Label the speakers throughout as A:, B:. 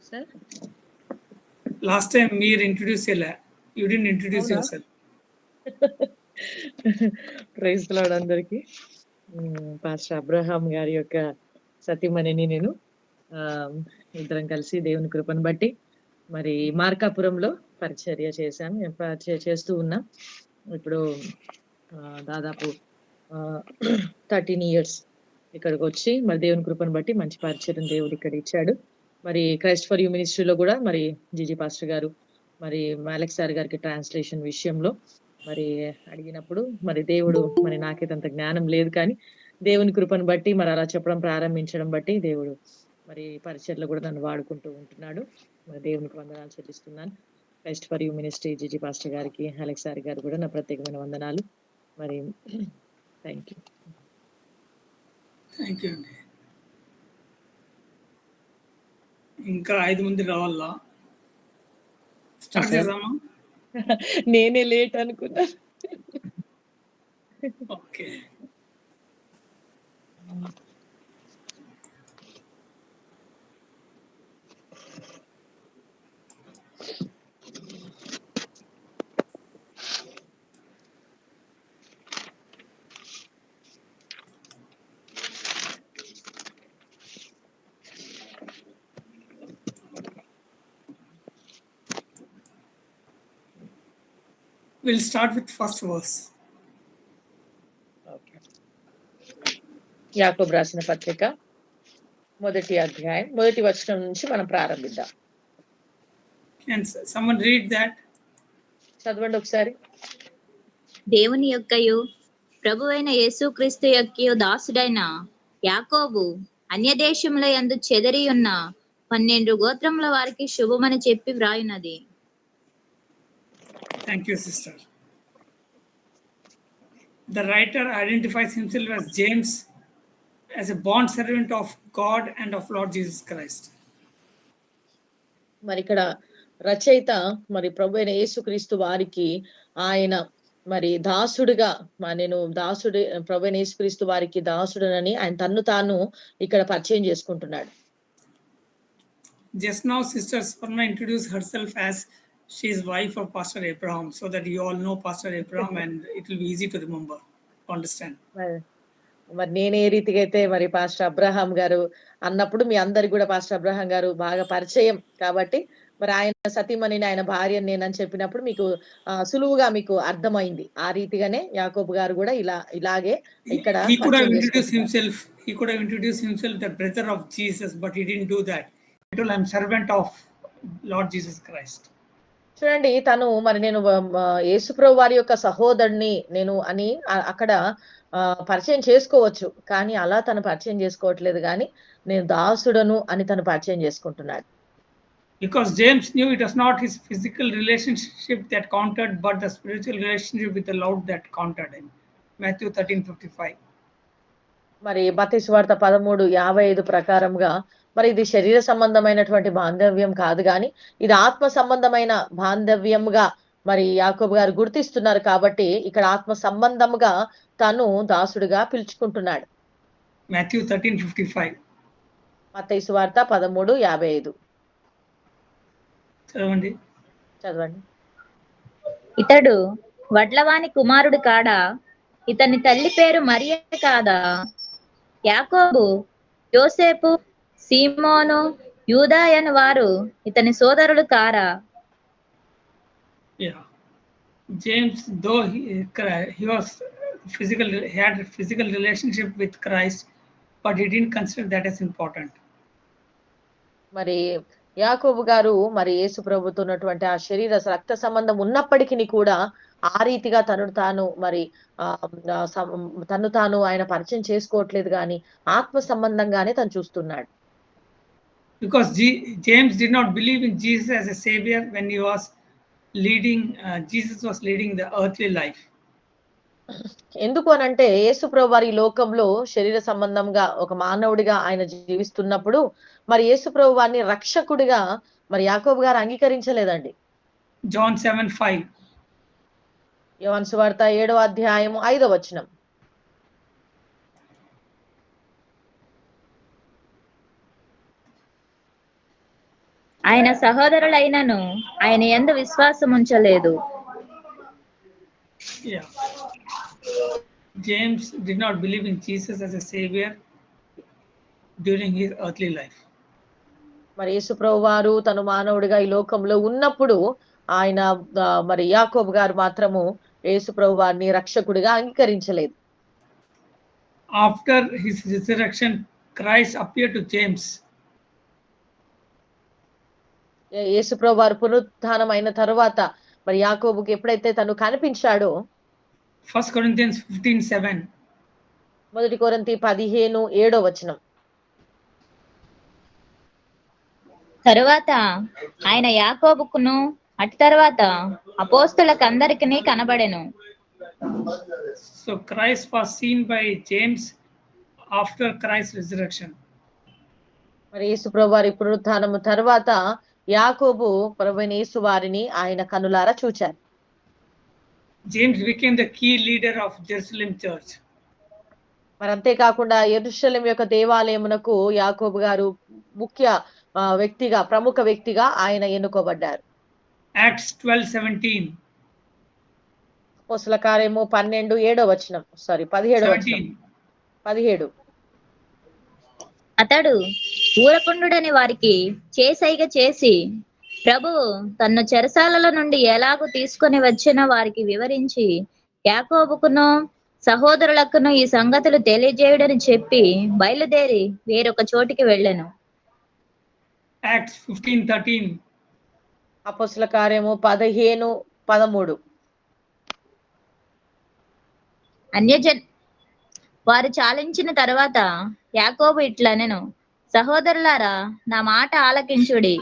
A: Sir
B: last time మీరు introduce చేయలే, you didn't introduce
A: అవునా?
B: Yourself.
A: Praise the lord అందరికి. పాస్టర్ అబ్రహాం గారి యొక్క సతీమణిని నేను. ఇద్దరం కలిసి దేవుని కృపను బట్టి మరి మార్కాపురంలో పరిచర్య చేశాను. నేను పరిచర్య చేస్తూ ఉన్నా. ఇప్పుడు దాదాపు 13 ఇయర్స్ ఇక్కడికి వచ్చి మరి దేవుని కృపను బట్టి మంచి పరిచర్యను దేవుడు ఇక్కడ ఇచ్చాడు. మరి క్రైస్ట్ ఫర్ యూ మినిస్ట్రీలో కూడా మరి జీజీ పాస్టర్ గారు మరి అలెక్స్ సార్ గారికి ట్రాన్స్లేషన్ విషయంలో మరి అడిగినప్పుడు మరి దేవుడు మరి నాకైతే అంత జ్ఞానం లేదు, కానీ దేవుని కృపను బట్టి మరి అలా చెప్పడం ప్రారంభించడం బట్టి దేవుడు మరి పరిచర్లో కూడా నన్ను వాడుకుంటూ ఉంటున్నాడు. మరి దేవునికి వందనాలు చెల్లిస్తున్నాను. Christ for you ministry GG pastor గారికి, అలెక్స్ సార్ గారు కూడా నా ప్రత్యేకమైన వందనాలు. మరి థ్యాంక్ యూ.
B: థ్యాంక్ యూ అండి. ఇంకా 5 మంది రావాలా? స్టార్ట్
A: సార్
B: చేద్దామా?
A: నేనే లేట్ అనుకున్నా.
B: Okay. We'll start with first verse.
A: Okay. యాకోబు రాసిన పత్రిక 1వ అధ్యాయం 1వ వచనం నుంచి మనం ప్రారంభిద్దాం.
B: Can someone read that?
A: చదవండి ఒకసారి.
C: దేవుని యొక్కయు ప్రభువైన యేసుక్రీస్తు యొక్కయు దాసుడైన యాకోబు అన్యదేశముల యందు చెదరి ఉన్న 12 గోత్రముల వారికి శుభమని చెప్పి వ్రాయున్నది.
B: Thank you, sister. The writer identifies himself as James, as a bond servant of God and of Lord Jesus Christ.
A: మరి ఇక్కడ రచయిత మరి ప్రభువైన యేసుక్రీస్తు వారికి ఆయన మరి దాసుడుగా నేను దాసుడు ప్రభువైన యేసుక్రీస్తు వారికి దాసుడనని ఆయన తన్ను తాను ఇక్కడ పరిచయం చేసుకుంటున్నాడు.
B: Just now sister Sparna introduced herself as she is wife of Pastor Abraham, so that you all know Pastor Abraham and it will be easy to remember, to understand.
A: మరి నేను ఏ రీతిగా అయితే మరి పాస్టర్ అబ్రహాం గారు అన్నప్పుడు మీ అందరికి కూడా pastor Abraham గారు బాగా పరిచయం కాబట్టి మరి ఆయన సతీమణిని ఆయన భార్యని నేనని చెప్పినప్పుడు మీకు సులువుగా మీకు అర్థమైంది. ఆ రీతిగానే యాకోబు గారు కూడా ఇలాగే ఇక్కడ
B: he could have introduced himself the brother of Jesus, but he didn't do that. He told, I'm servant of Lord Jesus Christ.
A: చూడండి, తను మరి నేను యేసుప్రభు వారి యొక్క సహోదరుని నేను అని అక్కడ పరిచయం చేసుకోవచ్చు, కానీ అలా తను పరిచయం చేసుకోవట్లేదు, కానీ నేను దాసుడను అని తను పరిచయం చేసుకుంటున్నాడు.
B: Because James knew it was not his physical relationship that counted, but the spiritual relationship with the Lord that counted him. Matthew 13:55.
A: మరి మత్తయి సువార్త 13:55 ప్రకారంగా మరి ఇది శరీర సంబంధమైనటువంటి బాంధవ్యం కాదు, కానీ ఇది ఆత్మ సంబంధమైన బాంధవ్యంగా మరి యాకోబు గారు గుర్తిస్తున్నారు. కాబట్టి ఇక్కడ ఆత్మ సంబంధముగా తను దాసుడుగా పిలుచుకుంటున్నాడు.
B: Matthew 13:55.
A: మత్తయి సువార్త 13:55. చదవండి.
C: ఇతడు వడ్లవాని కుమారుడు కాడా? ఇతని తల్లి పేరు మరియ కాదా? యాకోబు, యోసేపు, సీమోను, యూదా అను వారు ఇతని సోదరులు కారా?
B: Yeah. James, though he was had a physical relationship with Christ, but he didn't consider that as important.
A: మరి యాకోబు గారు మరి యేసు ప్రభుతో ఉన్నటువంటి ఆ శరీర రక్త సంబంధం ఉన్నప్పటికీ కూడా ఆ రీతిగా తను తాను ఆయన పరిచయం చేసుకోవట్లేదు, కానీ ఆత్మ సంబంధంగానే తను చూస్తున్నాడు.
B: Because James did not believe in Jesus as a savior when he was Jesus was leading the earthly life.
A: ఎందుకు అనంటే యేసు ప్రభు వారి లోకంలో శరీర సంబంధంగా ఒక మానవుడిగా ఆయన జీవిస్తున్నప్పుడు మరి యేసు ప్రభు వారిని రక్షకుడిగా మరి యాకోబు గారు అంగీకరించలేదండి.
B: John 7:5.
A: యోహాను సువార్త 7వ అధ్యాయం 5వ వచనం.
C: ఆయన సహోదరులైనను ఆయన యందు విశ్వాసం ఉంచలేదు.
B: Yeah. James did not believe in Jesus as a savior during his earthly life.
A: మరి యేసుప్రభు వారు తను మానవుడిగా ఈ లోకంలో ఉన్నప్పుడు ఆయన మరి యాకోబు గారు మాత్రము యేసుప్రభు వారిని రక్షకుడిగా అంగీకరించలేదు.
B: After his resurrection, Christ appeared to James.
A: యేసుప్రభు వారు పునరుత్థానం అయిన తర్వాత మరి యాకోబుకి ఎప్పుడైతే తను కనిపించాడో
B: 1 Corinthians 15:7.
A: మొదటి కొరింథీ 15:7
C: తరువాత ఆయన యాకోబుకును అటు తర్వాత అపోస్తలులకు అందరికీ కనబడెను.
B: So Christ was seen by James after Christ's resurrection.
A: మరి యేసుప్రభు వారి పునరుత్థానము తర్వాత యాకోబు ప్రభువైన యేసు వారిని ఆయన కనులారా చూచారు.
B: James became the key leader of Jerusalem church.
A: మరి అంతేకాకుండా యెరూషలేము యొక్క దేవాలయమునకు యాకోబు గారు ముఖ్య వ్యక్తిగా ప్రముఖ వ్యక్తిగా ఆయన ఎన్నుకోబడ్డారు.
B: Acts 12:17.
A: అపోస్తల కార్యము 17
C: అతడు ఊరకుండుడని వారికి చేసైగ చేసి ప్రభువు తన్ను చెరసాలలో నుండి ఎలాగూ తీసుకొని వచ్చిన వారికి వివరించి యాకోబుకును సహోదరులకును ఈ సంగతులు తెలియజేయుడని చెప్పి బయలుదేరి వేరొక చోటికి వెళ్ళెను.
B: Acts 15:13.
A: అపోస్తల కార్యము 15:13
C: వారు చాలించిన తరువాత యాకోబు ఇట్లనెను, సహోదరులారా నా మాట ఆలకించుడి.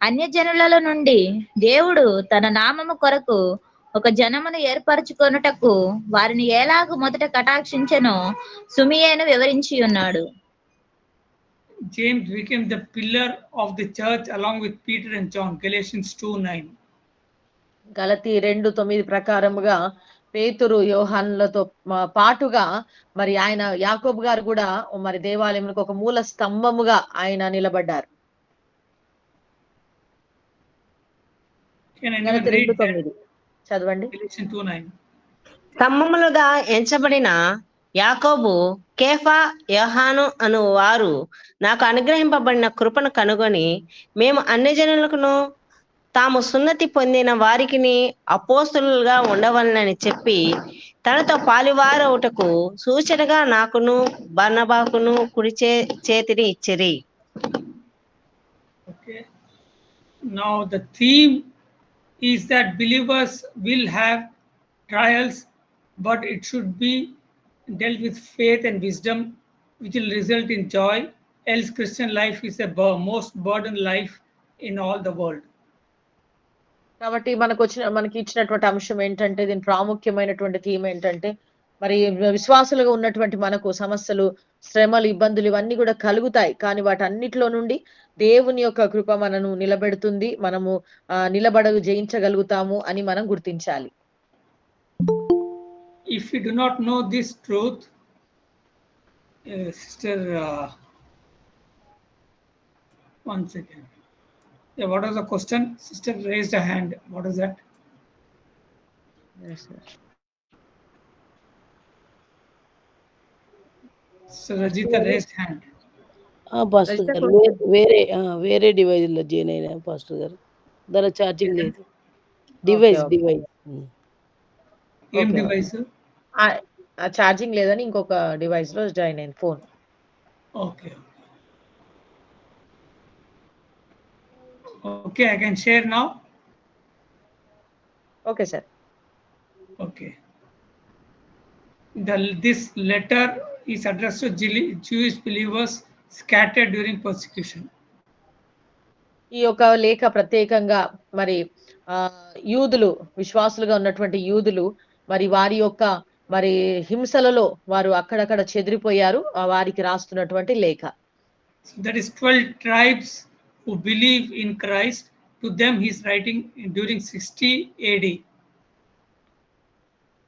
C: అన్యజనులలో నుండి దేవుడు తన నామము కొరకు ఒక జనమును ఏర్పరచుకొనుటకు వారిని ఎలాగూ మొదట కటాక్షించెనో సుమియేను వివరించి ఉన్నాడు.
B: James became the pillar of the church along with Peter and John. Galatians 2:9.
A: గలతీ 2:9 ప్రకారముగా పేతురు యోహానులతో పాటుగా మరి ఆయన యాకోబు గారు కూడా మరి దేవాలయంలో ఒక మూల స్తంభముగా ఆయన నిలబడ్డారు. గలతీ 2:9 చదవండి.
B: Galatians 2:9.
D: స్తంభములుగా ఎంచబడిన యాకోబు, కేఫా, యోహాను అను వారు నాకు అనుగ్రహింపబడిన కృపను కనుగొని మేము అన్యజనులకును తాము సున్నతి పొందిన వారికిని అపోస్తలులుగా ఉండవలనని చెప్పి తనతో పాలివారవుటకు సూచనగా నాకును బర్నబాకును కుడి చేతిని ఇచ్చిరి.
B: Okay. Now the theme is that believers will have trials, but it should be dealt with faith and wisdom, which will result in joy. Else Christian life is the most burdened life in all the world.
A: కాబట్టి మనకి ఇచ్చినటువంటి అంశం ఏంటంటే, దీని ప్రాముఖ్యమైనటువంటి theme ఏంటంటే, మరి విశ్వాసులుగా ఉన్నటువంటి మనకు సమస్యలు, శ్రమలు, ఇబ్బందులు ఇవన్నీ కూడా కలుగుతాయి. కానీ వాటన్నిటిలో నుండి దేవుని యొక్క కృప మనను నిలబెడుతుంది. మనము జయించగలుగుతాము అని మనం గుర్తించాలి.
B: If we do not know this truth, sister, one second. Yeah, what was the question? Sister raised a hand. What is that?
A: Yes, sir.
B: So Rajita raised hand.
E: Pastor గారు వేరే డివైజ్ లో జాయిన్ అయినా pastor గారు. దాని charging లేదు. Device
B: ఏం device?
A: Charging లేదని ఇంకొక డివైస్ లో జాయిన్ అయింది phone.
B: Okay. Okay, I can share now.
A: Okay, sir.
B: Okay. This letter is addressed to Jewish believers scattered during persecution.
A: ఈ యొక్క లేఖ ప్రత్యేకంగా మరి యూదులు, విశ్వాసులుగా ఉన్నటువంటి యూదులు మరి వారి యొక్క మరి హింసలలో వారు అక్కడక్కడ చెదిరిపోయారు, వారికి రాస్తున్నటువంటి లేఖ.
B: So that is 12 tribes who believe in Christ. To them he is writing during 60 AD.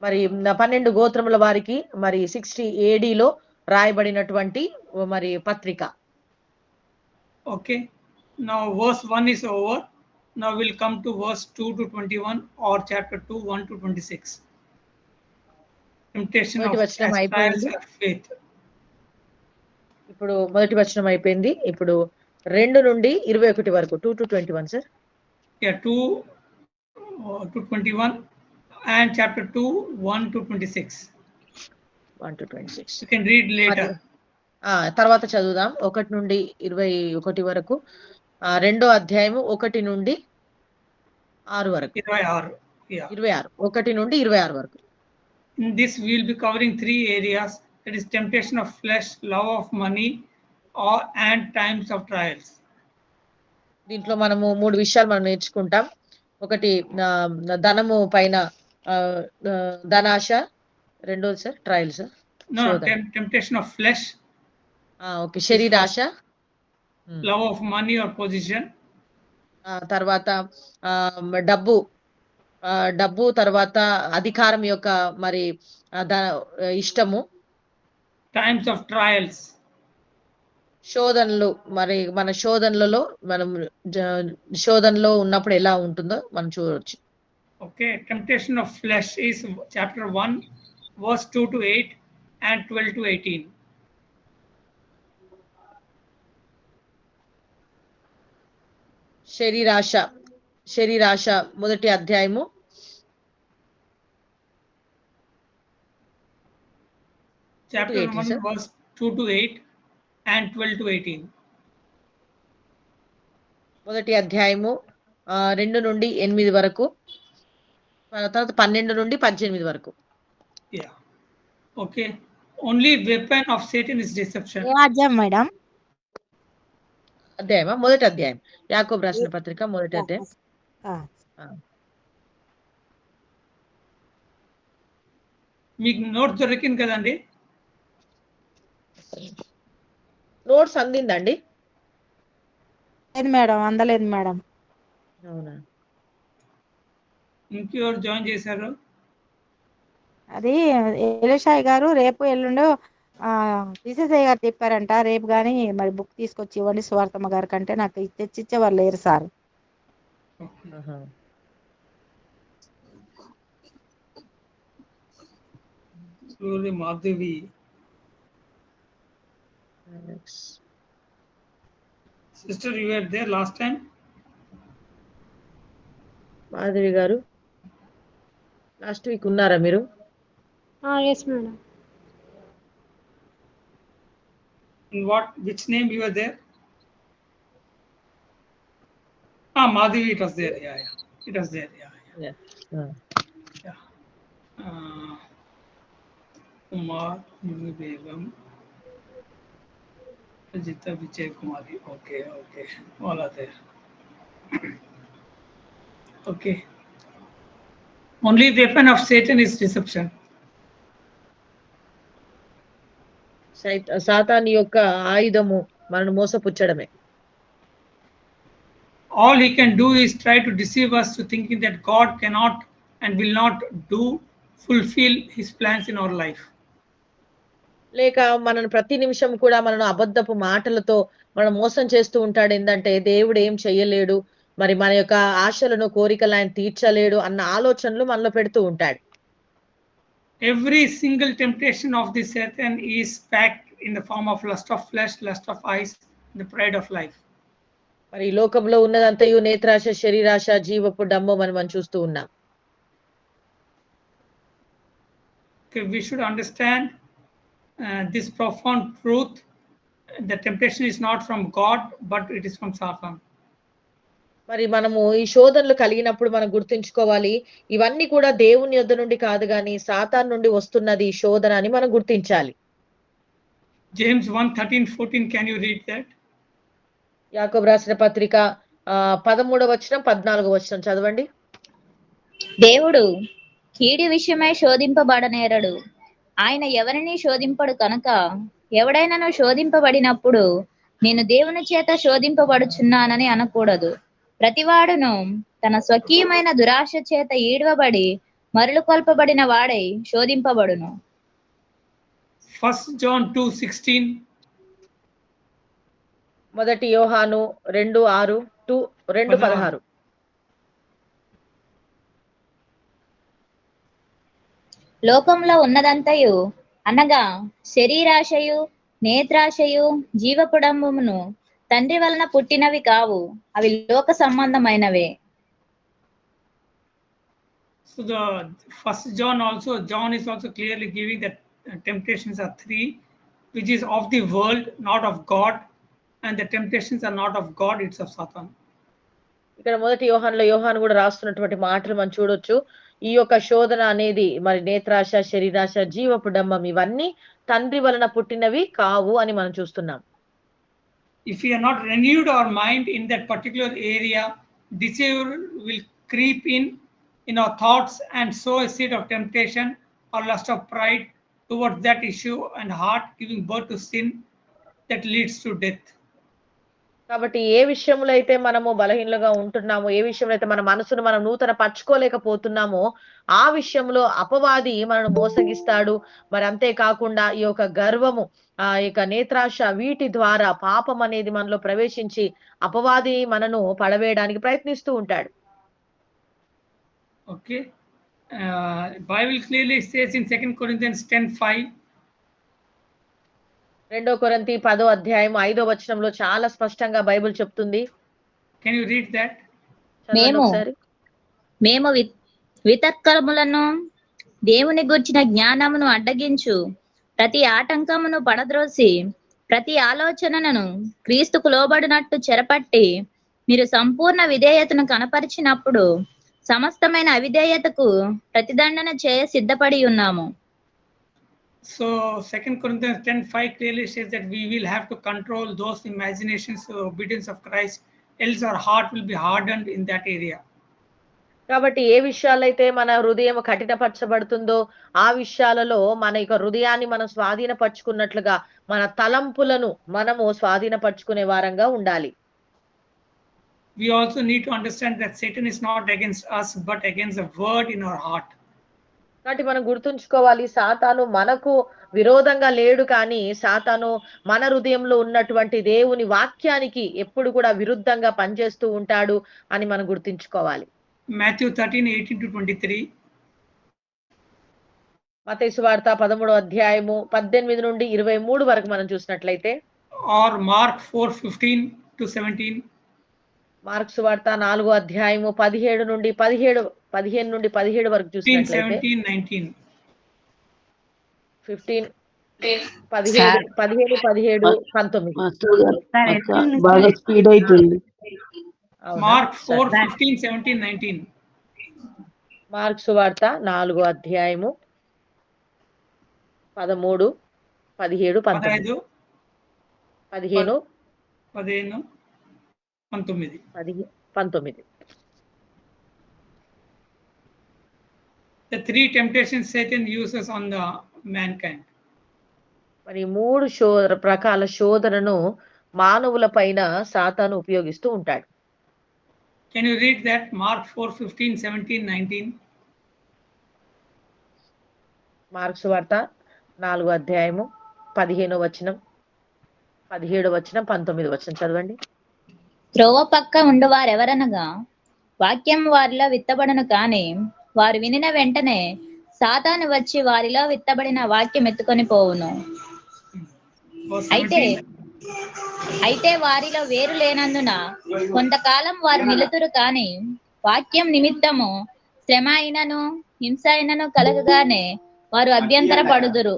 A: మరి 12 గోత్రముల వారికి మరి 60 AD లో రాయబడినటువంటి మరి పత్రిక.
B: Okay. Now verse 1 is over. Now we'll come to verse 2 to 21 or chapter 2, 1 to 26. Temptation
A: మొదటి
B: of
A: వచనం
B: as trials
A: అయిపోయింది.
B: are faith.
A: ఇప్పుడు మొదటి వచనం అయిపోయింది. ఇప్పుడు 2 నుండి 21 వరకు 2 to 21 sir.
B: Yeah, 2 to 21 and chapter 2, 1 to 26.
A: 1 to 26.
B: You can read later.
A: తర్వాత చదువుదాం 1 నుండి 21 వరకు. రెండో అధ్యాయము 1 నుండి 6 వరకు.
B: 26. Yeah.
A: 26 1 నుండి 26 వరకు.
B: In this we'll be covering 3 areas, that is temptation of flesh, love of money, and times of trials.
A: దీంట్లో మనము 3 విషయాలు మనం నేర్చుకుంటాం. ఒకటి ధనము పైన ధనాశ, రెండోది sir trials.
B: No, temptation of flesh.
A: Okay, శరీరాశ,
B: love of money or position.
A: తర్వాత డబ్బు తర్వాత అధికారం యొక్క మరి ఇష్టము.
B: Times of trials.
A: శోధనలు, మరి మన శోధనలలో మనం శోధనలో ఉన్నప్పుడు ఎలా ఉంటుందో మనం చూడవచ్చు.
B: Okay, temptation of flesh is chapter 1 verse 2 to 8 and 12 to 18.
A: శరీరాశ మొదటి అధ్యాయము
B: Chapter 1 verse 2 to 8 and 12 to 18.
A: మొదటి అధ్యాయము 2 నుండి 8 వరకు, తర్వాత 12 నుండి 18 వరకు.
B: Yeah. Okay. Only weapon of Satan is deception.
F: ఏ అధ్యాయం మేడం?
A: అధ్యాయమా? మొదటి అధ్యాయం, యాకోబు రాసిన పత్రిక మొదటి అధ్యాయం.
B: మీకు నోట్స్ దొరికింది కదండి?
A: నోట్స్ అందిందండి?
F: లేదు మేడం, అందలేదు మేడం.
A: అవునా?
B: ఇంకెవరు జాయిన్ చేశారు?
F: అది ఎలిషాయ్ గారు రేపు ఎల్లుండో తీసేసయ్య గారు చెప్పారంట, రేపు కానీ మరి బుక్ తీసుకొచ్చి ఇవ్వండి సువార్తమ్మ గారి కంటే నాకు తెచ్చిచ్చేవారు లేరు sir.
B: Madhavi sister, you were there last time?
A: Madhavi garu last week ఉన్నారా మీరు?
G: Yes, madam.
B: In which name you were there? Madhavi, it was there. Yeah. It was there. Yeah. Kumar, Begum, Ajita, Vijay Kumari. Okay. All are there. Okay. Only weapon of Satan is deception.
A: సాతాను యొక్క ఆయుధము మనను మోసపుచ్చడమే.
B: All he can do is try to deceive us to thinking that God cannot and will not fulfill his plans in our life.
A: లేక మనను ప్రతి నిమిషం కూడా మనను అబద్ధపు మాటలతో మనం మోసం చేస్తూ ఉంటాడు. ఏంటంటే దేవుడు ఏం చెయ్యలేడు, మరి మన యొక్క ఆశలను కోరికలు ఆయన తీర్చలేడు అన్న ఆలోచనలు మనలో పెడుతూ ఉంటాడు.
B: Every single temptation of the Satan is packed in the form of lust of flesh, lust of eyes, the pride of life.
A: మరి ఈ లోకంలో ఉన్నదంతయు నేత్రాశ, శరీరాశ, జీవపు డంబం అని మనం చూస్తూ ఉన్నాం.
B: Okay, we should understand this profound truth. The temptation is not from God, but it is from Satan.
A: మరి మనము ఈ శోధనలు కలిగినప్పుడు మనం గుర్తుంచుకోవాలి, ఇవన్నీ కూడా దేవుని యొద్ద నుండి కాదు గాని సాతాను నుండి వస్తున్నది ఈ శోధన అని మనం గుర్తించాలి.
B: James 1:13-14, can you read that?
A: యాకోబు రాసిన పత్రిక 13వ వచనం 14వ వచనం చదవండి.
C: దేవుడు కీడి విషయమై శోధింపబడనేరడు, ఆయన ఎవరిని శోధింపడు కనుక ఎవడైనాను శోధింపబడినప్పుడు నేను దేవుని చేత శోధింపబడుచున్నానని అనకూడదు. ప్రతివాడును తన స్వకీయమైన దురాశ చేత ఈడవబడి మరలు కొల్పబడిన వాడై శోధింపబడును.
B: 1 John 2:16.
A: మొదటి యోహాను 2:6 టు 2:16.
C: లోకంలో ఉన్నదంతయు అనగా శరీరాశయు, నేత్రాశయు, జీవపుడంబమును తండ్రి వలన పుట్టినవి కావు, అవి లోక సంబంధమైనవే.
B: So the first John also, John is also clearly giving that temptations are three, which is of the world, not of God, and the temptations are not of God, it's of Satan.
A: ఇక్కడ మొదటి యోహాను కూడా రాస్తున్నటువంటి మాటలు మనం చూడొచ్చు. ఈ యొక్క శోధన అనేది మరి నేత్రాశ, శరీరాశ, జీవపు డంబం ఇవన్నీ తండ్రి వలన పుట్టినవి కావు అని మనం చూస్తున్నాం.
B: If we are not renewed our mind in that particular area, deceiver will creep in our thoughts and sow a seed of temptation or lust of pride towards that issue and heart, giving birth to sin that leads to death.
A: కాబట్టి ఏ విషయంలో అయితే మనము బలహీనలుగా ఉంటున్నామో, ఏ విషయంలో అయితే మన మనసును మనం నూతన పరచుకోలేకపోతున్నామో, ఆ విషయంలో అపవాది మనను మోసగిస్తాడు. మరి అంతే కాకుండా ఈ యొక్క గర్వము, ఈ యొక్క నేత్రాశ వీటి ద్వారా పాపం అనేది మనలో ప్రవేశించి అపవాది మనను పడవేయడానికి ప్రయత్నిస్తూ ఉంటాడు.
B: Okay. Bible clearly says in 2 Corinthians 10:5.
A: 2 కొరింథీ 10:5 చాలా స్పష్టంగా బైబిల్ చెప్తుంది.
B: Can you read that?
A: చదవండి ఒకసారి.
C: మేము వితర్కములను దేవుని గూర్చిన జ్ఞానమును అడ్డగించు ప్రతి ఆటంకమును పడద్రోసి ప్రతి ఆలోచనను క్రీస్తుకు లోబడినట్టు చెరపట్టి మీరు సంపూర్ణ విధేయతను కనపరిచినప్పుడు సమస్తమైన అవిధేయతకు ప్రతిదండన చేయ సిద్ధపడి ఉన్నాము.
B: So 2 Corinthians 10:5 clearly says that we will have to control those imaginations of obedience of Christ, else our heart will be hardened in that area.
A: కాబట్టి ఏ విషయాలైతే మన హృదయం కఠినపరచబడుతుందో ఆ విషయాలలో మన యొక్క హృదయాన్ని మనం స్వాధీనపరచుకున్నట్లుగా మన తలంపులను మనము స్వాధీనపరచుకునే వారంగా ఉండాలి.
B: We also need to understand that Satan is not against us but against the word in our heart.
A: కాబట్టి మనం గుర్తుంచుకోవాలి, సాతాను మనకు విరోధంగా లేడు, కానీ సాతాను మన హృదయంలో ఉన్నటువంటి దేవుని వాక్యానికి ఎప్పుడు కూడా విరుద్ధంగా పనిచేస్తూ ఉంటాడు అని మనం గుర్తుంచుకోవాలి.
B: Matthew 13:18-23.
A: మత్తయి సువార్త 13:18 నుండి 23 వరకు మనం చూసినట్లయితే,
B: or Mark 4:15-17.
A: మార్క్ సువార్త 4:17 నుండి 17 వరకు చూసినట్లయితే
B: 17-19.
A: 15
E: బాగా స్పీడ్ అవుతుంది.
B: Mark 4:15-17-19.
A: మార్క్ సువార్త 4:13, 13, 17, 19. 15, 19.
B: The three temptations Satan uses on the mankind.
A: మరి 3 రకాల శోధనను మానవుల పైన సాతాను ఉపయోగిస్తూ ఉంటాడు.
B: Can you read that? Mark 4:15-17-19.
A: Mark సువార్త 4:15, 15, 17, 19 చదవండి.
C: త్రోవ పక్క ఉండవారెవరనగా వాక్యం వారిలో విత్తబడను కాని వారు వినిన వెంటనే సాతాను వచ్చి వారిలో విత్తబడిన వాక్యం ఎత్తుకొని పోవును. అయితే వారిలో వేరు లేనందున కొంతకాలం వారు నిలుతురు కాని వాక్యం నిమిత్తము శ్రమ అయినను హింస అయినను కలగగానే వారు అభ్యంతర పడుదురు.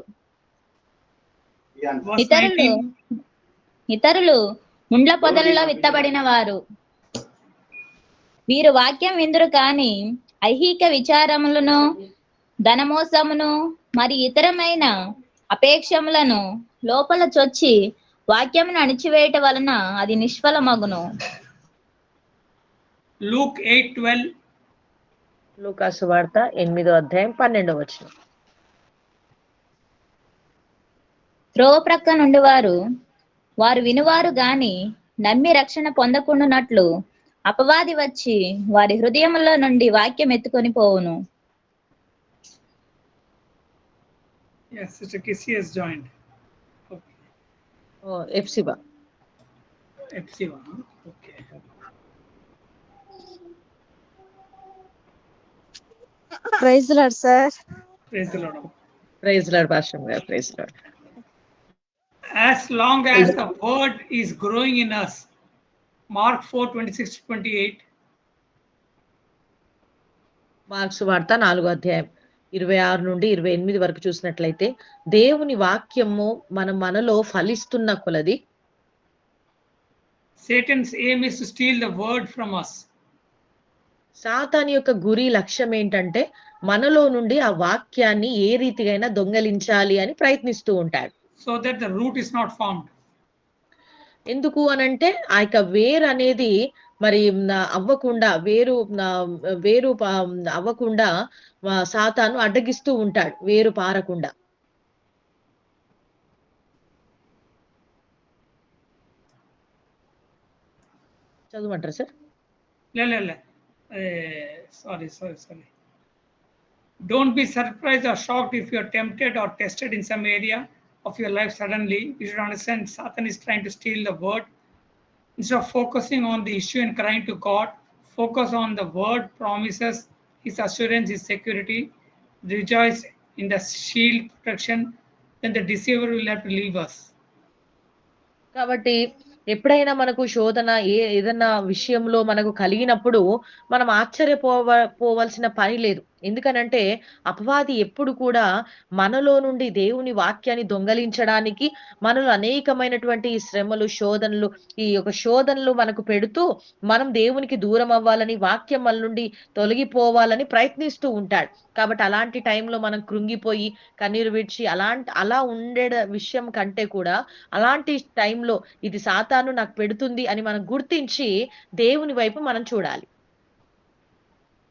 C: ఇతరులు ముండ్ల పొదలలో విత్తబడిన వారు. వీరు వాక్యం విందురు కాని ఐహిక విచారములను, ధనమోసమును మరి ఇతరమైన అపేక్షములను లోపల చొచ్చి వాక్యమును అణిచివేయట వలన అది నిష్ఫలమగును.
B: Luke 8:12.
A: లూకా సువార్త 8:12.
C: త్రోవ ప్రక్క నుండి వారు వినువారు గాని నమ్మి రక్షణ పొందకుండునట్లు అపవాది వచ్చి వారి హృదయములో నుండి వాక్యం ఎత్తుకొని పోవును.
B: Yes, Sister Kissy has joined.
A: Hephzibah.
B: Epsilon. Okay.
G: Praise lord sir.
B: Praise the Lord.
A: Praise lord pastor గారు, praise lord.
B: As long as the word is growing in us, Mark 4:26-28.
A: Marks వార్త 4వ అధ్యాయం 26 నుండి 28 వరకు చూసినట్లయితే, దేవుని వాక్యము మనలో ఫలిస్తున్న కొలది
B: Satan's aim is to steal the word from us.
A: సాతాను యొక్క గురి లక్ష్యం ఏంటంటే మనలో నుండి ఆ వాక్యాన్ని ఏ రీతిగైనా దొంగలించాలి అని ప్రయత్నిస్తూ ఉంటాడు.
B: So that the root is not formed.
A: ఎందుకు అనంటే ఆ యొక్క వేరు అనేది మరి అవ్వకుండా వేరు అవ్వకుండా సాతాను అడ్డగిస్తూ ఉంటాడు, వేరు పారకుండా. చదవమంటారా sir?
B: Sorry. Don't be surprised or shocked if you are tempted or tested in some area of your life suddenly. You should understand Satan is trying to steal the word. Instead of focusing on the issue and crying to God, focus on the word promises, his assurance, his security. Rejoice in the shield protection. Then the deceiver will have to leave us.
A: కాబట్టి ఎప్పుడైనా మనకు శోధన ఏదన్నా విషయంలో మనకు కలిగినప్పుడు మనం పోవలసిన పని లేదు. ఎందుకనంటే అపవాది ఎప్పుడు కూడా మనలో నుండి దేవుని వాక్యాన్ని దొంగలించడానికి మనలో అనేకమైనటువంటి శ్రమలు, శోధనలు, ఈ యొక్క శోధనలు మనకు పెడుతూ మనం దేవునికి దూరం అవ్వాలని, వాక్యం మన నుండి తొలగిపోవాలని ప్రయత్నిస్తూ ఉంటాడు. కాబట్టి అలాంటి టైంలో మనం కృంగిపోయి కన్నీరు విడిచి అలా ఉండే విషయం కంటే కూడా అలాంటి టైంలో ఇది సాతాను నాకు పెడుతుంది అని మనం గుర్తించి దేవుని వైపు మనం చూడాలి.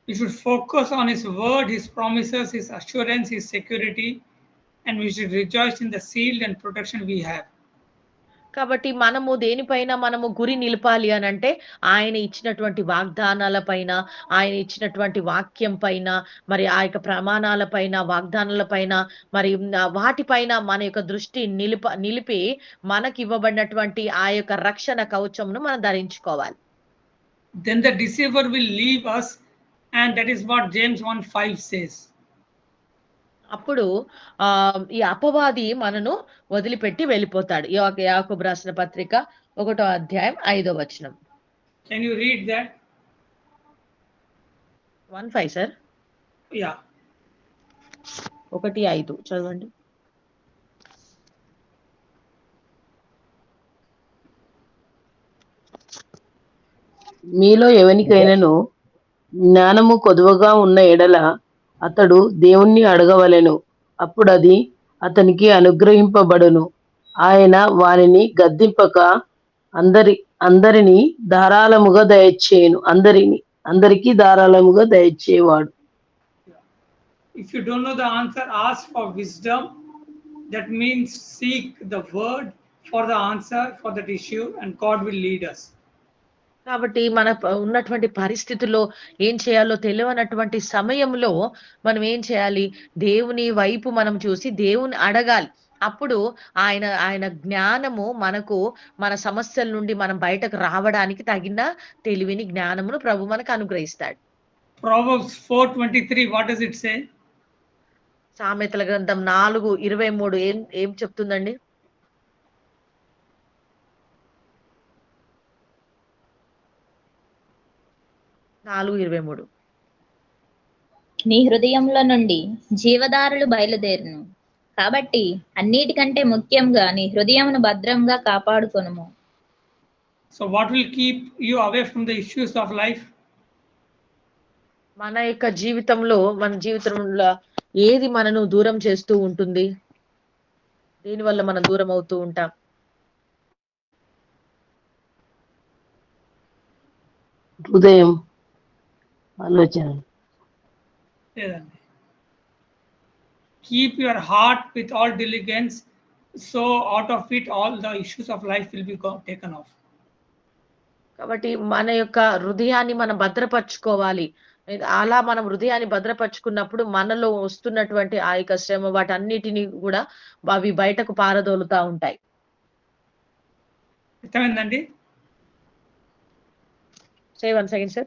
B: We should focus on his word, his promises, his assurance, his security, and we should rejoice in the shield and protection we have.
A: కాబట్టి మనము దేనిపైన మనము గురి నిలపాలి అనంటే ఆయన ఇచ్చినటువంటి వాగ్దానాల పైన, ఆయన ఇచ్చినటువంటి వాక్యం పైన, మరి ఆ యొక్క ప్రమాణాల పైన, వాగ్దానాల పైన, మరి వాటిపైన మన యొక్క దృష్టి నిలిపి మనకి ఇవ్వబడినటువంటి ఆ యొక్క రక్షణ కవచమును మనం ధరించుకోవాలి.
B: Then the deceiver will leave us, and that is what James 1:5 says.
A: అప్పుడు ఈ అపవాది మనను వదిలిపెట్టి వెళ్ళిపోతాడు. యాకోబు రాసిన పత్రిక 1వ అధ్యాయం 5వ వచనం.
B: Can you read that?
A: 1:5 sir?
B: Yeah.
A: 1:5 చదవండి.
E: మీలో ఎవనికైనాను జ్ఞానము కొదువగా ఉన్న ఎడల అతడు దేవుణ్ణి అడగవలెను, అప్పుడది అతనికి అనుగ్రహింపబడును. ఆయన వానిని గద్దింపక అందరినీ ధారాళముగా దయచేయును. అందరికీ ధారాళముగా దయచేవాడు.
B: If you don't know the answer, ask for wisdom. That means seek the word for the answer for that issue, and God will lead us.
A: కాబట్టి మన ఉన్నటువంటి పరిస్థితుల్లో ఏం చేయాలో తెలియనటువంటి సమయంలో మనం ఏం చేయాలి? దేవుని వైపు మనం చూసి దేవుని అడగాలి. అప్పుడు ఆయన జ్ఞానము మనకు మన సమస్యల నుండి మనం బయటకు రావడానికి తగిన తెలివిని, జ్ఞానమును ప్రభు మనకు అనుగ్రహిస్తాడు.
B: Proverbs 4:23, what does it say?
A: సామెతల గ్రంథం 4:23 ఏం చెప్తుందండి?
C: నీ హృదయంలో నుండి జీవధారలు బయలుదేరును, కాబట్టి అన్నిటికంటే ముఖ్యంగా నీ హృదయమును భద్రంగా కాపాడుకొనుము.
B: So what will keep you away from the issues of life?
A: మన యొక్క జీవితంలో ఏది మనను దూరం చేస్తూ ఉంటుంది? దేనివల్ల మనం దూరం అవుతూ ఉంటాం?
E: హృదయం, ఆలోచన.
B: Keep your heart with all diligence, so out of it all the issues of life will be taken off.
A: కాబట్టి మన యొక్క హృదయాన్ని మనం భద్రపరచుకోవాలి. అలా మనం హృదయాన్ని భద్రపరచుకున్నప్పుడు మనలో వస్తున్నటువంటి ఆ యొక్క శ్రమ వాటన్నిటిని కూడా అవి బయటకు పారదోలుతా ఉంటాయి.
B: అర్థమైందండి?
A: Say once again, sir.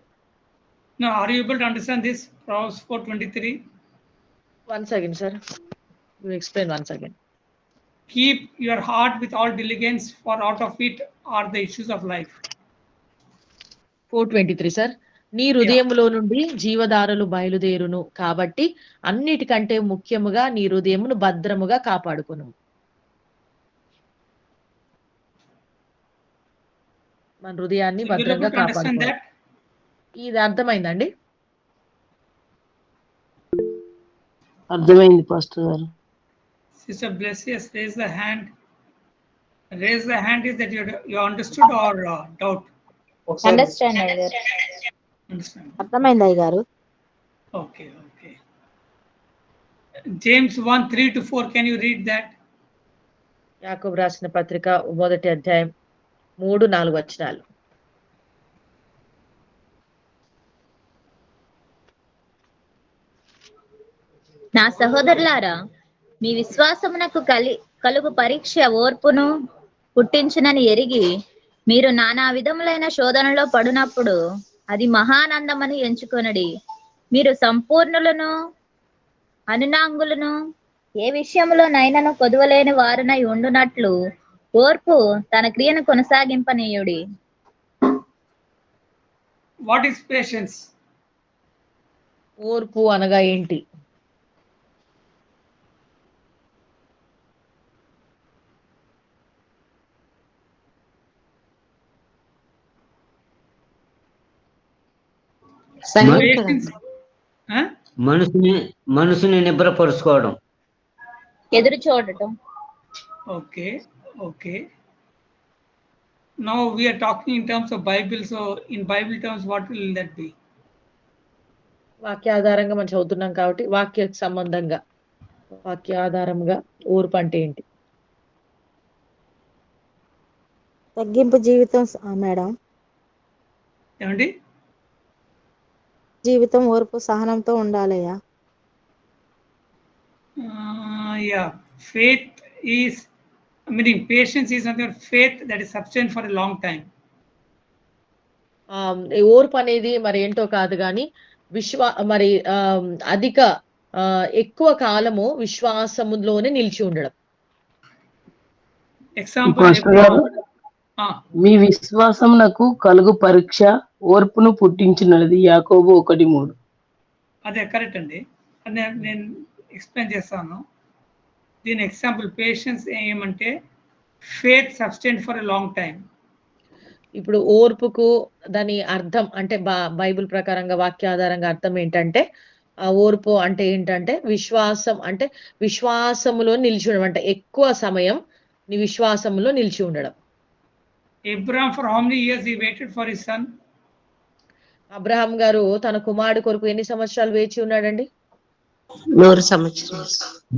B: Now, are you able to understand this? Proverbs 4:23.
A: Once again, sir. You explain once again.
B: Keep your heart with all diligence, for out of it are the issues of life.
A: 4:23, sir. నీ హృదయములో నుండి జీవధారలు బయలుదేరును కాబట్టి అన్నిటికంటే ముఖ్యముగా నీ హృదయమును భద్రముగా కాపాడుకును. మన హృదయాన్ని
B: So, you're able
A: భద్రంగా
B: to understand
A: కాపాడుకోవాలి.
B: that?
A: ఇది అర్థమైందండి?
E: అర్థమైంది పాస్టర్ గారు.
B: Sister Blessius, raise the hand. Raise the hand is that you understood or doubt?
C: Understand అయ్యారు.
B: Understand.
F: అర్థమైంది అయ్య గారు.
B: Okay, okay. James 1:3-4, can you read that?
A: యాకోబు రాసిన పత్రిక 1వ అధ్యాయం 3-4 వచనాలు.
C: నా సహోదరులారా, మీ విశ్వాసమునకు కలుగు పరీక్ష ఓర్పును పుట్టించునని ఎరిగి మీరు నానా విధములైన శోధనలో పడినప్పుడు అది మహానందమని ఎంచుకొనడి. మీరు సంపూర్ణులను అనునాంగులను ఏ విషయంలోనైనను కొదువలేని వారునై ఉండునట్లు ఓర్పు తన క్రియను కొనసాగింపనీయుడి.
B: What is patience?
A: ఓర్పు అనగా ఏంటి?
B: Patience. Huh?
H: మనసుని నిబ్రపరుచుకోవడం.
C: ఎదురు చూడటం.
B: Okay, okay. Now we are talking in terms of Bible. So in Bible terms, what will that be?
A: వాక్యాధారంగా మనం చదువుతున్నాం కాబట్టి వాక్య సంబంధంగా వాక్యాధారంగా ఓర్పు అంటే ఏంటి?
F: తగ్గింపు జీవితం మేడం.
B: ఏమండి?
F: జీవితం ఓర్పు సహనంతో ఉండాలయ్యా.
B: Yeah, faith is, meaning patience is something, faith that is sustained for a long time.
A: ఈ ఓర్పు అనేది మరి ఏంటో కాదు గాని మరి అధిక ఎక్కువ కాలము విశ్వాసములోనే నిలిచి ఉండడం.
B: Example,
E: మీ విశ్వాసం నాకు కలుగు పరీక్ష ఓర్పును పుట్టించినది. యాకోబు 1:3.
B: అదే కరెక్ట్ అండి. అని నేను ఎక్స్ప్లెయిన్ చేస్తాను. దీని ఎగ్జాంపుల్ పేషెన్స్ ఏమంటే faith sustain for a long time.
A: ఇప్పుడు ఓర్పుకు దాని అర్థం అంటే బైబిల్ ప్రకారంగా వాక్యాధారంగా అర్థం ఏంటంటే ఆ ఓర్పు అంటే ఏంటంటే విశ్వాసం అంటే విశ్వాసములో నిలిచి ఉండడం అంటే ఎక్కువ సమయం నీ విశ్వాసములో నిలిచి ఉండడం.
B: Abraham, for how many years he waited for his son?
A: Abraham గారు తన కుమారుడు కొరకు ఎన్ని సంవత్సరాలు వేచి ఉన్నాడండి?
D: 100 సంవత్సరాలు.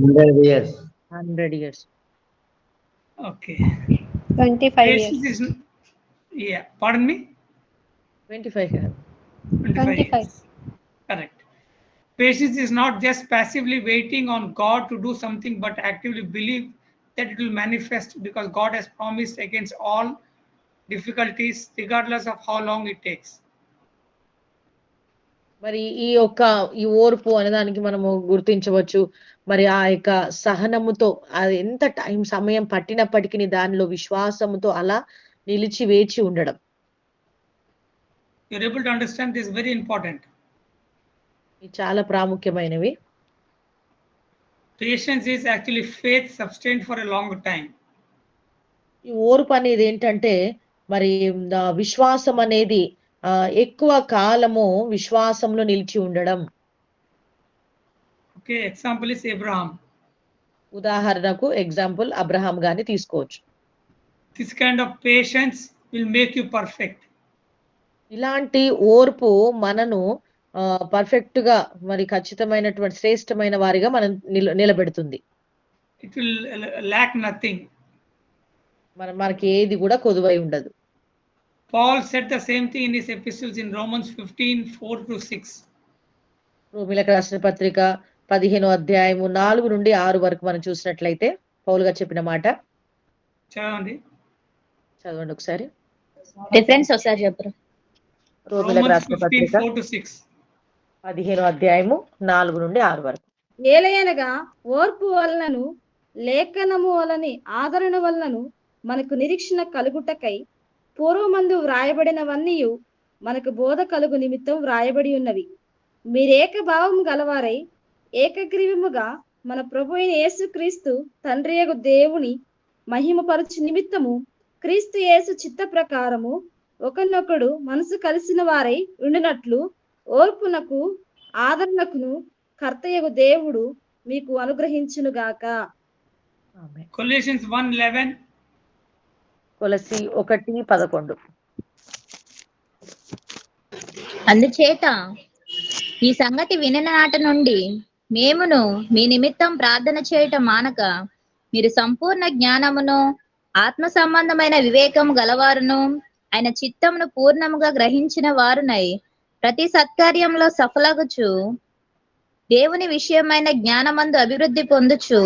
H: 100 years.
A: 100 years.
B: Okay.
G: 25 years.
B: Patience is, yeah, pardon me?
A: 25 years.
B: 25 years. Correct. Patience is not just passively waiting on God to do something, but actively believe that it will manifest, because God has promised against all difficulties, regardless of how long it takes.
A: మరి ఈ ఓర్పు అనేదానికి మనము గుర్తించవచ్చు. మరి ఆ యొక్క సహనముతో అది ఎంత సమయం పట్టినప్పటికీ దానిలో విశ్వాసముతో అలా నిలిచి వేచి ఉండడం.
B: You're able to understand this, very important.
A: ఇది చాలా ప్రాముఖ్యమైనవి.
B: Patience is actually faith sustained for a long time.
A: ఈ ఓర్పు అనేది ఏంటంటే మరి విశ్వాసం అనేది ఎక్కువ కాలము విశ్వాసంలో నిలిచి ఉండడం.
B: Okay, example is Abraham.
A: ఉదాహరణకు ఎగ్జాంపుల్ అబ్రహాం గారిని తీసుకోవచ్చు.
B: This kind of patience will make you perfect.
A: ఇలాంటి ఓర్పు మనను పర్ఫెక్ట్ గా మరి ఖచ్చితమైనటువంటి శ్రేష్టమైన వారిగా మనం నిలబెడుతుంది.
B: It will lack nothing.
A: మనకి ఏది కూడా కొదువై ఉండదు.
B: Paul said the same thing in his epistles in Romans 15:4-6.
A: రోమీయులకు రాసిన పత్రిక 15వ అధ్యాయము 4-6 వరకు మనం చూసినట్లయితే పౌలు గారు చెప్పిన మాట
B: చదవండి
A: ఒకసారి.
C: డిఫరెన్స్ ఒకసారి చెప్పరు.
A: రోమిలకు
B: Romans
A: రాసిన
B: 15,
A: పత్రిక
B: 4 to 6.
A: 15వ అధ్యాయము 4 నుండి 6 వరకు.
I: ఏలయనగా ఓర్పు వలనను లేఖనము వలని ఆదరణ వలనను మనకు నిరీక్షణ కలుగుటకై పూర్వమందు వ్రాయబడినవన్నీ మనకు బోధ కలుగు నిమిత్తం వ్రాయబడి ఉన్నవి. మీరేక భావం గలవారై ఏకగ్రీవముగా మన ప్రభు అయిన యేసుక్రీస్తు తండ్రియగు దేవుని మహిమపరచు నిమిత్తము క్రీస్తు యేసు చిత్త ప్రకారము ఒకరినొకడు మనసు కలిసిన వారై ఉండినట్లు ఓర్పునకు ఆదరణకును కర్తయగు దేవుడు మీకు అనుగ్రహించునుగాక.
A: ఆమేన్.
B: Colossians 1:11.
A: కొలసి 1:11.
C: అందుచేత ఈ సంగతి వినిన నాటి నుండి మేమును మీ నిమిత్తం ప్రార్థన చేయటం మానక మీరు సంపూర్ణ జ్ఞానమును ఆత్మ సంబంధమైన వివేకము గలవారును ఆయన చిత్తమును పూర్ణముగా గ్రహించిన వారునై ప్రతి సత్కార్యంలో సఫలగుచు దేవుని విషయమైన జ్ఞానమందు అభివృద్ధి పొందుచు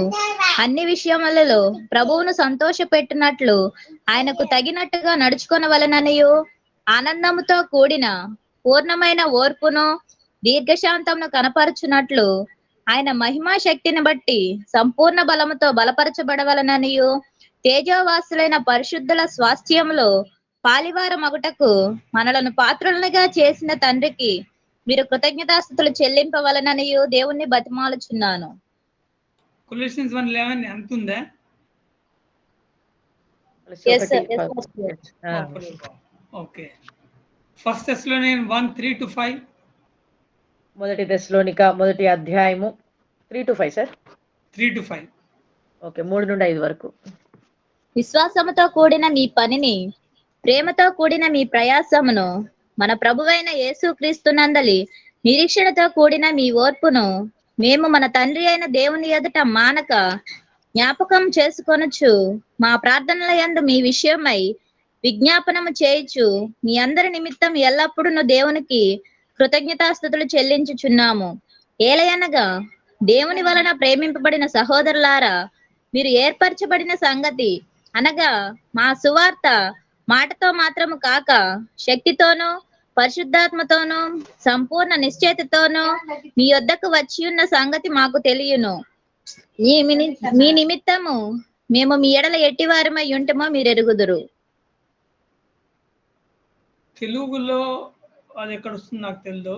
C: అన్ని విషయములలో ప్రభువును సంతోషపెట్టినట్లు ఆయనకు తగినట్టుగా నడుచుకొనవలెననియు ఆనందముతో కూడిన పూర్ణమైన ఓర్పును దీర్ఘశాంతమును కనపరచునట్లు ఆయన మహిమా శక్తిని బట్టి సంపూర్ణ బలముతో బలపరచబడవలననియు తేజోవాసులైన పరిశుద్ధుల స్వాస్థ్యములో పాలివార మగుటకు మనలను పాత్రులుగా చేసిన తండ్రికి మీరు కృతజ్ఞతాస్తుతులు చెల్లింపవలననియు దేవుణ్ణి బతిమాలుచున్నాను.
B: Colossians 1:11 ఎంత ఉందా?
A: కొలసి
C: Yes, sir.
A: 1:11. ఆ.
B: Okay. 1 Thessalonians 1:3 to 5.
A: మొదటి దశలోనిక మొదటి అధ్యాయము 3 to 5 సార్.
B: 3 to 5.
A: ఓకే, 3 నుండి 5 వరకు.
C: విశ్వాసముతో కూడిన మీ పనిని ప్రేమతో కూడిన మీ ప్రయాసమును మన ప్రభువైన యేసుక్రీస్తునందలి నిరీక్షణతో కూడిన మీ ఓర్పును మేము మన తండ్రి అయిన దేవుని ఎదుట మానక జ్ఞాపకం చేసుకొనుచు మా ప్రార్థనల యందు మీ విషయమై విజ్ఞాపనము చేయుచు మీ అందరి నిమిత్తం ఎల్లప్పుడూ దేవునికి కృతజ్ఞతాస్తుతులు చెల్లించుచున్నాము. ఏలయనగా దేవుని వలన ప్రేమింపబడిన సహోదరులారా, మీరు ఏర్పరచబడిన సంగతి అనగా మా సువార్త మాటతో మాత్రము కాక శక్తితోనూ పరిశుద్ధాత్మతోనూ సంపూర్ణ నిశ్చయతతోనూ మీ యొద్దకు వచ్చి ఉన్న సంగతి మాకు తెలియను. మీ నిమిత్తము మేము మీ ఎడల ఎట్టివారమై ఉంటమో మీరు ఎరుగుదురు.
B: తెలుగులో అది ఎక్కడ వస్తుంది నాకు తెలియదు.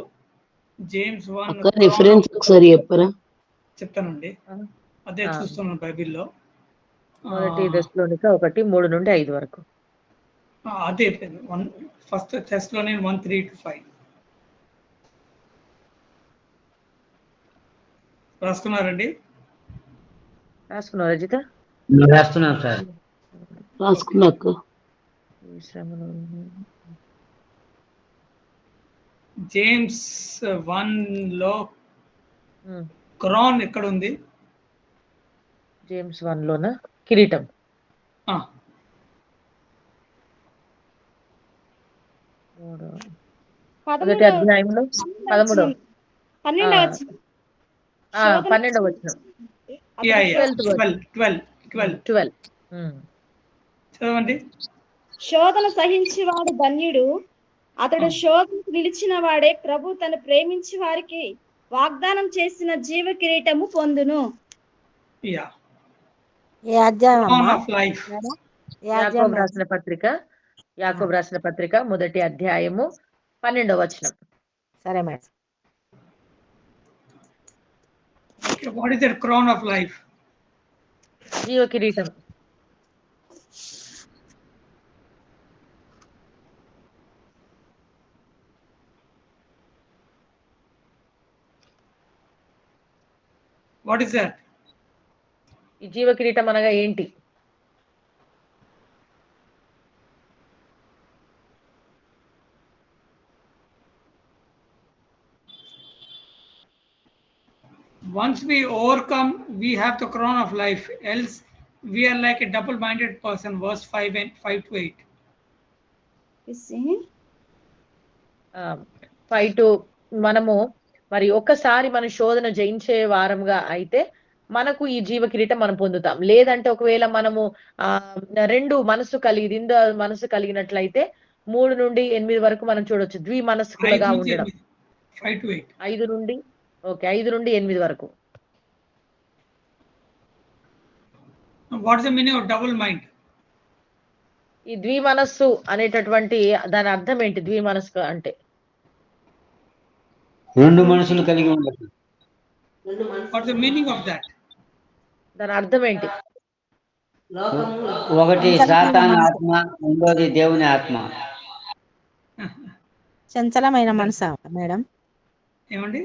B: జేమ్స్ 1
E: రిఫరెన్స్ ఒకసారి చెప్పరా?
B: చెప్తానండి. అదే చూస్తున్నాను బైబిల్లో.
A: మొదటి దశలోనిక 1 3 నుండి 5 వరకు.
B: అదే 1 Thessalonians 1:3 to 5. రాస్తున్నారండి?
A: రాసుకున్నావు రజిత?
H: రాస్తున్నాం సార్.
E: రాసుకున్నాక
B: జేమ్స్ 1 లో క్రాన్ ఎక్కడ ఉంది?
A: జేమ్స్ 1 లోన కిరీటం. మొదటి అధ్యాయంలో 13వ 12వ వచనం. 12.
B: చదవండి.
I: శోధన సహించేవాడు ధన్యుడు, అతడు శోధన నిలిచిన వాడే ప్రభు తను ప్రేమించి వారికి వాగ్దానం చేసిన జీవ కిరీటము పొందును.
A: యాకోబు రాసిన పత్రిక మొదటి అధ్యాయము 12వ వచనం.
F: సరే madam.
B: What is that crown of life?
A: జీవ కిరీటం.
B: What is that?
A: ఈ జీవ కిరీటం అనగా ఏంటి?
B: Once we overcome, we have the crown of life. Else, we are like a double-minded person. Verse 5 to 8.
A: 5 to మనము మరి ఒక్కసారి మన శోధన జయించే వారంగా అయితే మనకు ఈ జీవ కిరీటం మనం పొందుతాం. లేదంటే ఒకవేళ మనము 2 మనసు కలిగినట్లయితే 3 నుండి 8 వరకు మనం చూడొచ్చు.
B: 5
A: ద్విమనస్కులుగా
B: నుంచి
A: ఉండడం.
B: 8. 5 to 8.
A: 5 నుండి ఓకే. 5 నుండి 8 వరకు.
B: What is the meaning of double mind?
A: ఈ ద్విమనస్సు అనేటటువంటి దాని అర్థం ఏంటి? ద్విమనస్సు అంటే?
H: రెండు మనసులు కలిగి ఉండదు.
B: What is the meaning of that?
A: దాని అర్థం ఏంటి?
H: ఒకటి సాతాను ఆత్మ, రెండోది దేవుని ఆత్మ.
F: చంచలమైన మనసా మేడం?
B: ఏమండి?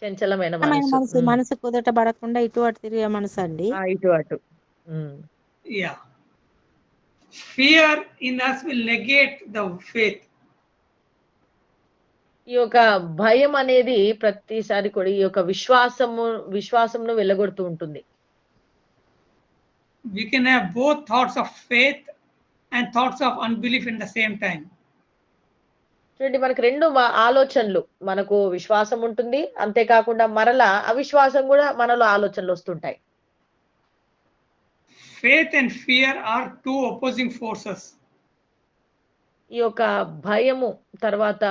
A: చంచలమైన
F: చంచలమైన
A: మనసు.
F: మనసు, మనసు కుదుట పడకుండా ఇటు అటు తిరిగే మనసు అండి.
A: ఇటు అటు.
B: Yeah. Fear in us will negate the faith.
A: ఈ యొక్క భయం అనేది ప్రతిసారి కూడా ఈ యొక్క విశ్వాసమును వెళ్ళగొడుతూ ఉంటుంది.
B: We can have both thoughts of faith and thoughts of unbelief in the same time.
A: చూడండి, మనకు 2 ఆలోచనలు, మనకు విశ్వాసం ఉంటుంది, అంతేకాకుండా మరలా అవిశ్వాసం కూడా మనలో ఆలోచనలు వస్తుంటాయి.
B: Faith and fear are two opposing forces.
A: ఈ యొక్క భయము తర్వాత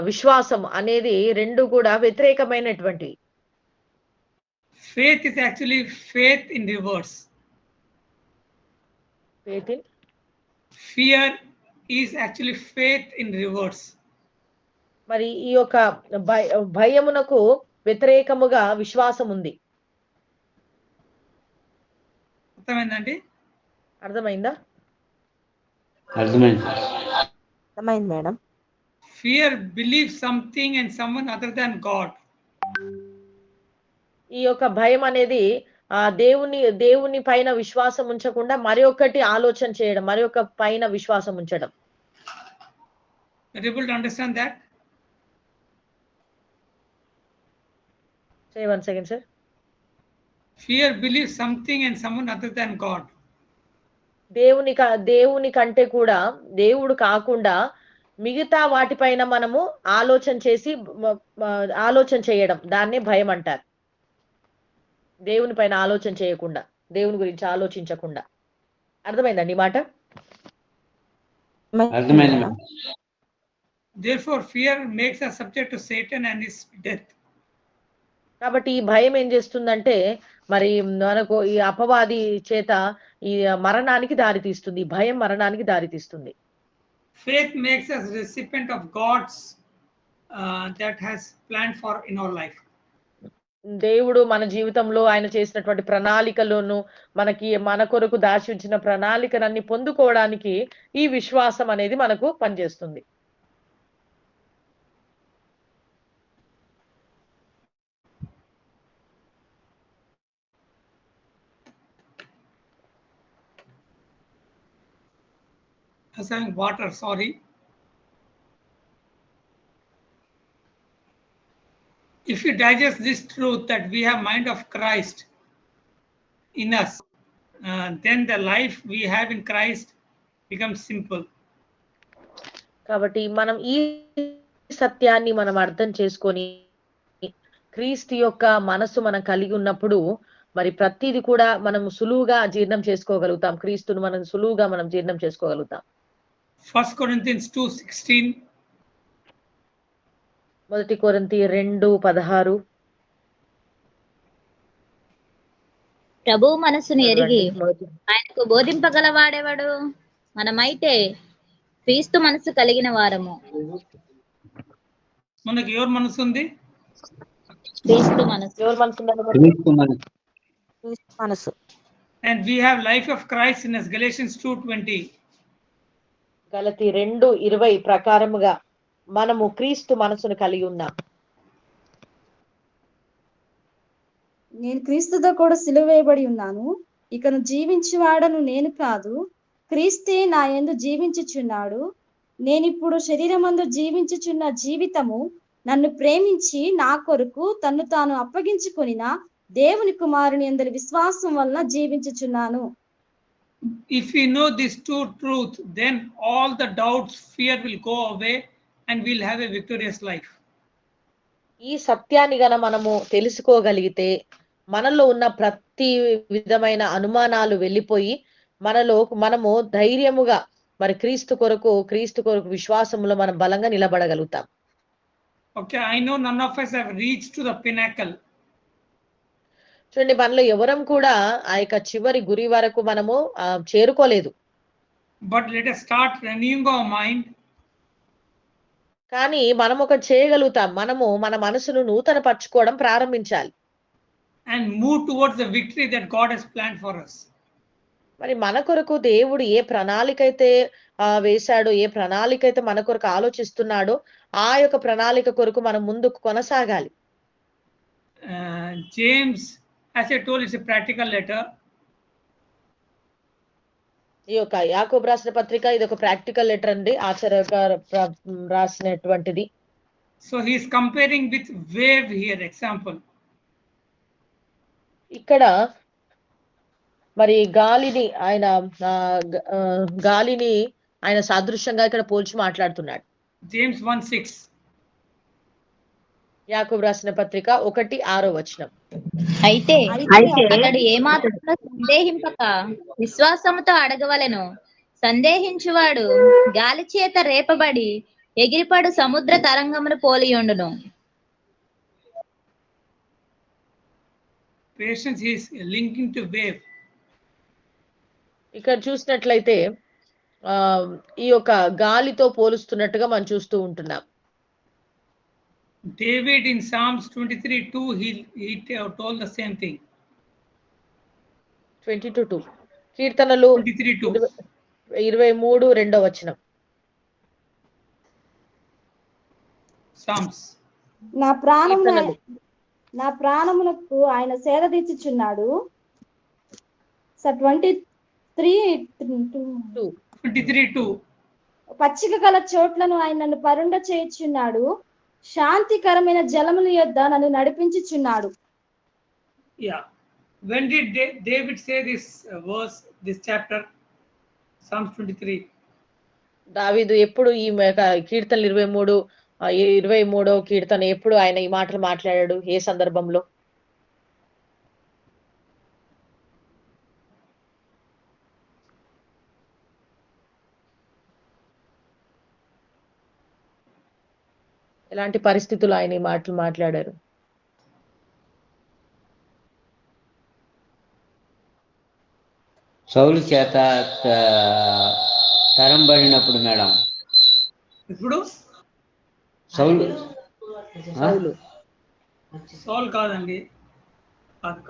A: విశ్వాసం అనేది 2 కూడా వ్యతిరేకమైనటువంటి.
B: Faith is actually faith in reverse.
A: Faith in?
B: Fear is actually faith in reverse.
A: మరి ఈ యొక్క భయమునకు వ్యతిరేకముగా విశ్వాసం ఉంది.
B: అర్థమైందండి?
A: అర్థమైందా?
F: అర్థమైంది madam.
B: Fear believes something and someone other than God.
A: ఈ యొక్క భయం అనేది దేవుని పైన విశ్వాసం ఉంచకుండా మరొకటి ఆలోచన చేయడం, మరొక పైన విశ్వాసం ఉంచడం.
B: Are you able to understand that?
A: Say one second, sir.
B: Fear believes something and someone other than God.
A: దేవుని కంటే కూడా, దేవుడు కాకుండా మిగతా వాటిపైన మనము ఆలోచన చేయడం, దాన్నే భయం అంటారు. దేవుని పైన ఆలోచన చేయకుండా, దేవుని గురించి ఆలోచించకుండా. అర్థమైందండి ఈ మాట?
B: Therefore fear makes us subject to Satan and his death.
A: కాబట్టి ఈ భయం ఏం చేస్తుందంటే మరి మనకు ఈ అపవాది చేత ఈ మరణానికి దారి తీస్తుంది. ఈ భయం మరణానికి దారి తీస్తుంది.
B: Faith makes us recipient of God's that has planned for in our life.
A: దేవుడు మన జీవితంలో ఆయన చేసినటువంటి ప్రణాళికలోను మన కొరకు దాచి ఉంచిన ప్రణాళికలన్నీ పొందుకోవడానికి ఈ విశ్వాసం అనేది మనకు పనిచేస్తుంది.
B: I was having water, sorry. If you digest this truth that we have mind of Christ in us, then the life we have in Christ becomes simple.
A: కాబట్టి మనం ఈ సత్యాన్ని మనం అర్థం చేసుకొని క్రీస్తు యొక్క మనసు మనం కలిగి ఉన్నప్పుడు మరి ప్రతిది కూడా మనం సులువుగా జీర్ణం చేసుకోగలుగుతాం. క్రీస్తును మనం సులువుగా మనం జీర్ణం చేసుకోగలుగుతాం.
B: 1 Corinthians 2:16.
A: 1 కొరింథీ 2:16.
C: ప్రభువు మనసును ఎరిగి ఆయనకు బోధింపగలవాడేవాడు? మనమైతే క్రీస్తు మనసు కలిగిన వారము.
B: మనకి ఎవరు మనసు ఉంది?
C: క్రీస్తు మనసు.
A: ఎవరు మనసు?
F: క్రీస్తు మనసు.
B: And we have life of Christ in us. Galatians 2:20.
A: గలతీ 2:20 ప్రకారముగా మనము క్రీస్తు మనసును కలిగి ఉన్నాం.
I: నేను క్రీస్తుతో కూడా సిలువ వేయబడి ఉన్నాను. ఇకను జీవించువాడను నేను కాదు, క్రీస్తే నా యందు జీవించుచున్నాడు. నేనిప్పుడు శరీరమందు జీవించుచున్న జీవితము నన్ను ప్రేమించి నా కొరకు తన్ను తాను అప్పగించుకొనిన దేవుని కుమారుని యందలి విశ్వాసం వలన జీవించుచున్నాను.
B: If we know these two truths, then all the doubts, fear will go away and we'll have a victorious life.
A: ఈ సత్యాన్ని గన మనము తెలుసుకోగలిగితే మనలో ఉన్న ప్రతి విధమైన అనుమానాలు వెళ్ళిపోయి మనము ధైర్యముగా మరి క్రీస్తు కొరకు విశ్వాసంలో మనం బలంగా నిలబడగలుగుతాం.
B: Okay, I know none of us have reached to the pinnacle.
A: చూడండి, మనలో ఎవరం కూడా ఆ యొక్క చివరి గురి వరకు మనము చేరుకోలేదు.
B: But let us start renewing our mind.
A: కానీ మనం ఒకటి చేయగలుగుతాం. మనము మన మనసును నూతన పరచుకోవడం ప్రారంభించాలి.
B: And move towards the victory that God has planned for us.
A: మరి మన కొరకు దేవుడు ఏ ప్రణాళిక అయితే వేశాడో, ఏ ప్రణాళిక అయితే మన కొరకు ఆలోచిస్తున్నాడో ఆ యొక్క ప్రణాళిక కొరకు మనం ముందుకు కొనసాగాలి.
B: James, as I told, it's a practical letter.
A: ఈ యొక్క యాకోబు రాసిన పత్రిక ఇది ఒక ప్రాక్టికల్ లెటర్ అండి, ఆచార్య రాసినటువంటిది.
B: So he is comparing with wave here, example.
A: ఇక్కడ మరి గాలిని ఆయన సాదృశ్యంగా ఇక్కడ పోల్చి మాట్లాడుతున్నాడు.
B: James 1:6.
A: యాకోబు రాసిన పత్రిక 1:6
C: అయితే అతడు ఏమాత్రం సందేహింపక విశ్వాసముతో అడగవలెను. సందేహించువాడు గాలి చేత రేపబడి ఎగిరిపడు సముద్ర తరంగమును పోలియుండును.
B: Patience is linking to wave.
A: ఇక్కడ చూసినట్లయితే ఈ యొక్క గాలితో పోలుస్తున్నట్టుగా మనం చూస్తూ ఉంటున్నాం.
B: David in Psalms 23:2 he told the same thing.
A: 22:2 కీర్తనలు 23:2
B: Psalms.
I: నా ప్రాణమునకు ఆయన సేద తీర్చుచున్నాడు. 23:2 పచ్చిక గల చోట్లను ఆయన నన్ను పరుండ చేయుచున్నాడు. శాంతికరమైన జలముల యొద్ద నన్ను నడిపించుచున్నాడు.
B: Yeah. When did David say this verse, this chapter? Psalms 23.
A: దావీదు ఎప్పుడు ఈ కీర్తనలు 23వ కీర్తన ఎప్పుడు ఆయన ఈ మాటలు మాట్లాడాడు? ఏ సందర్భంలో? ఎలాంటి పరిస్థితులు ఆయన ఈ మాటలు మాట్లాడారు?
H: సౌలు చేత తరంబడినప్పుడు మేడం.
B: ఇప్పుడు సౌలు కాదండి, కాదు.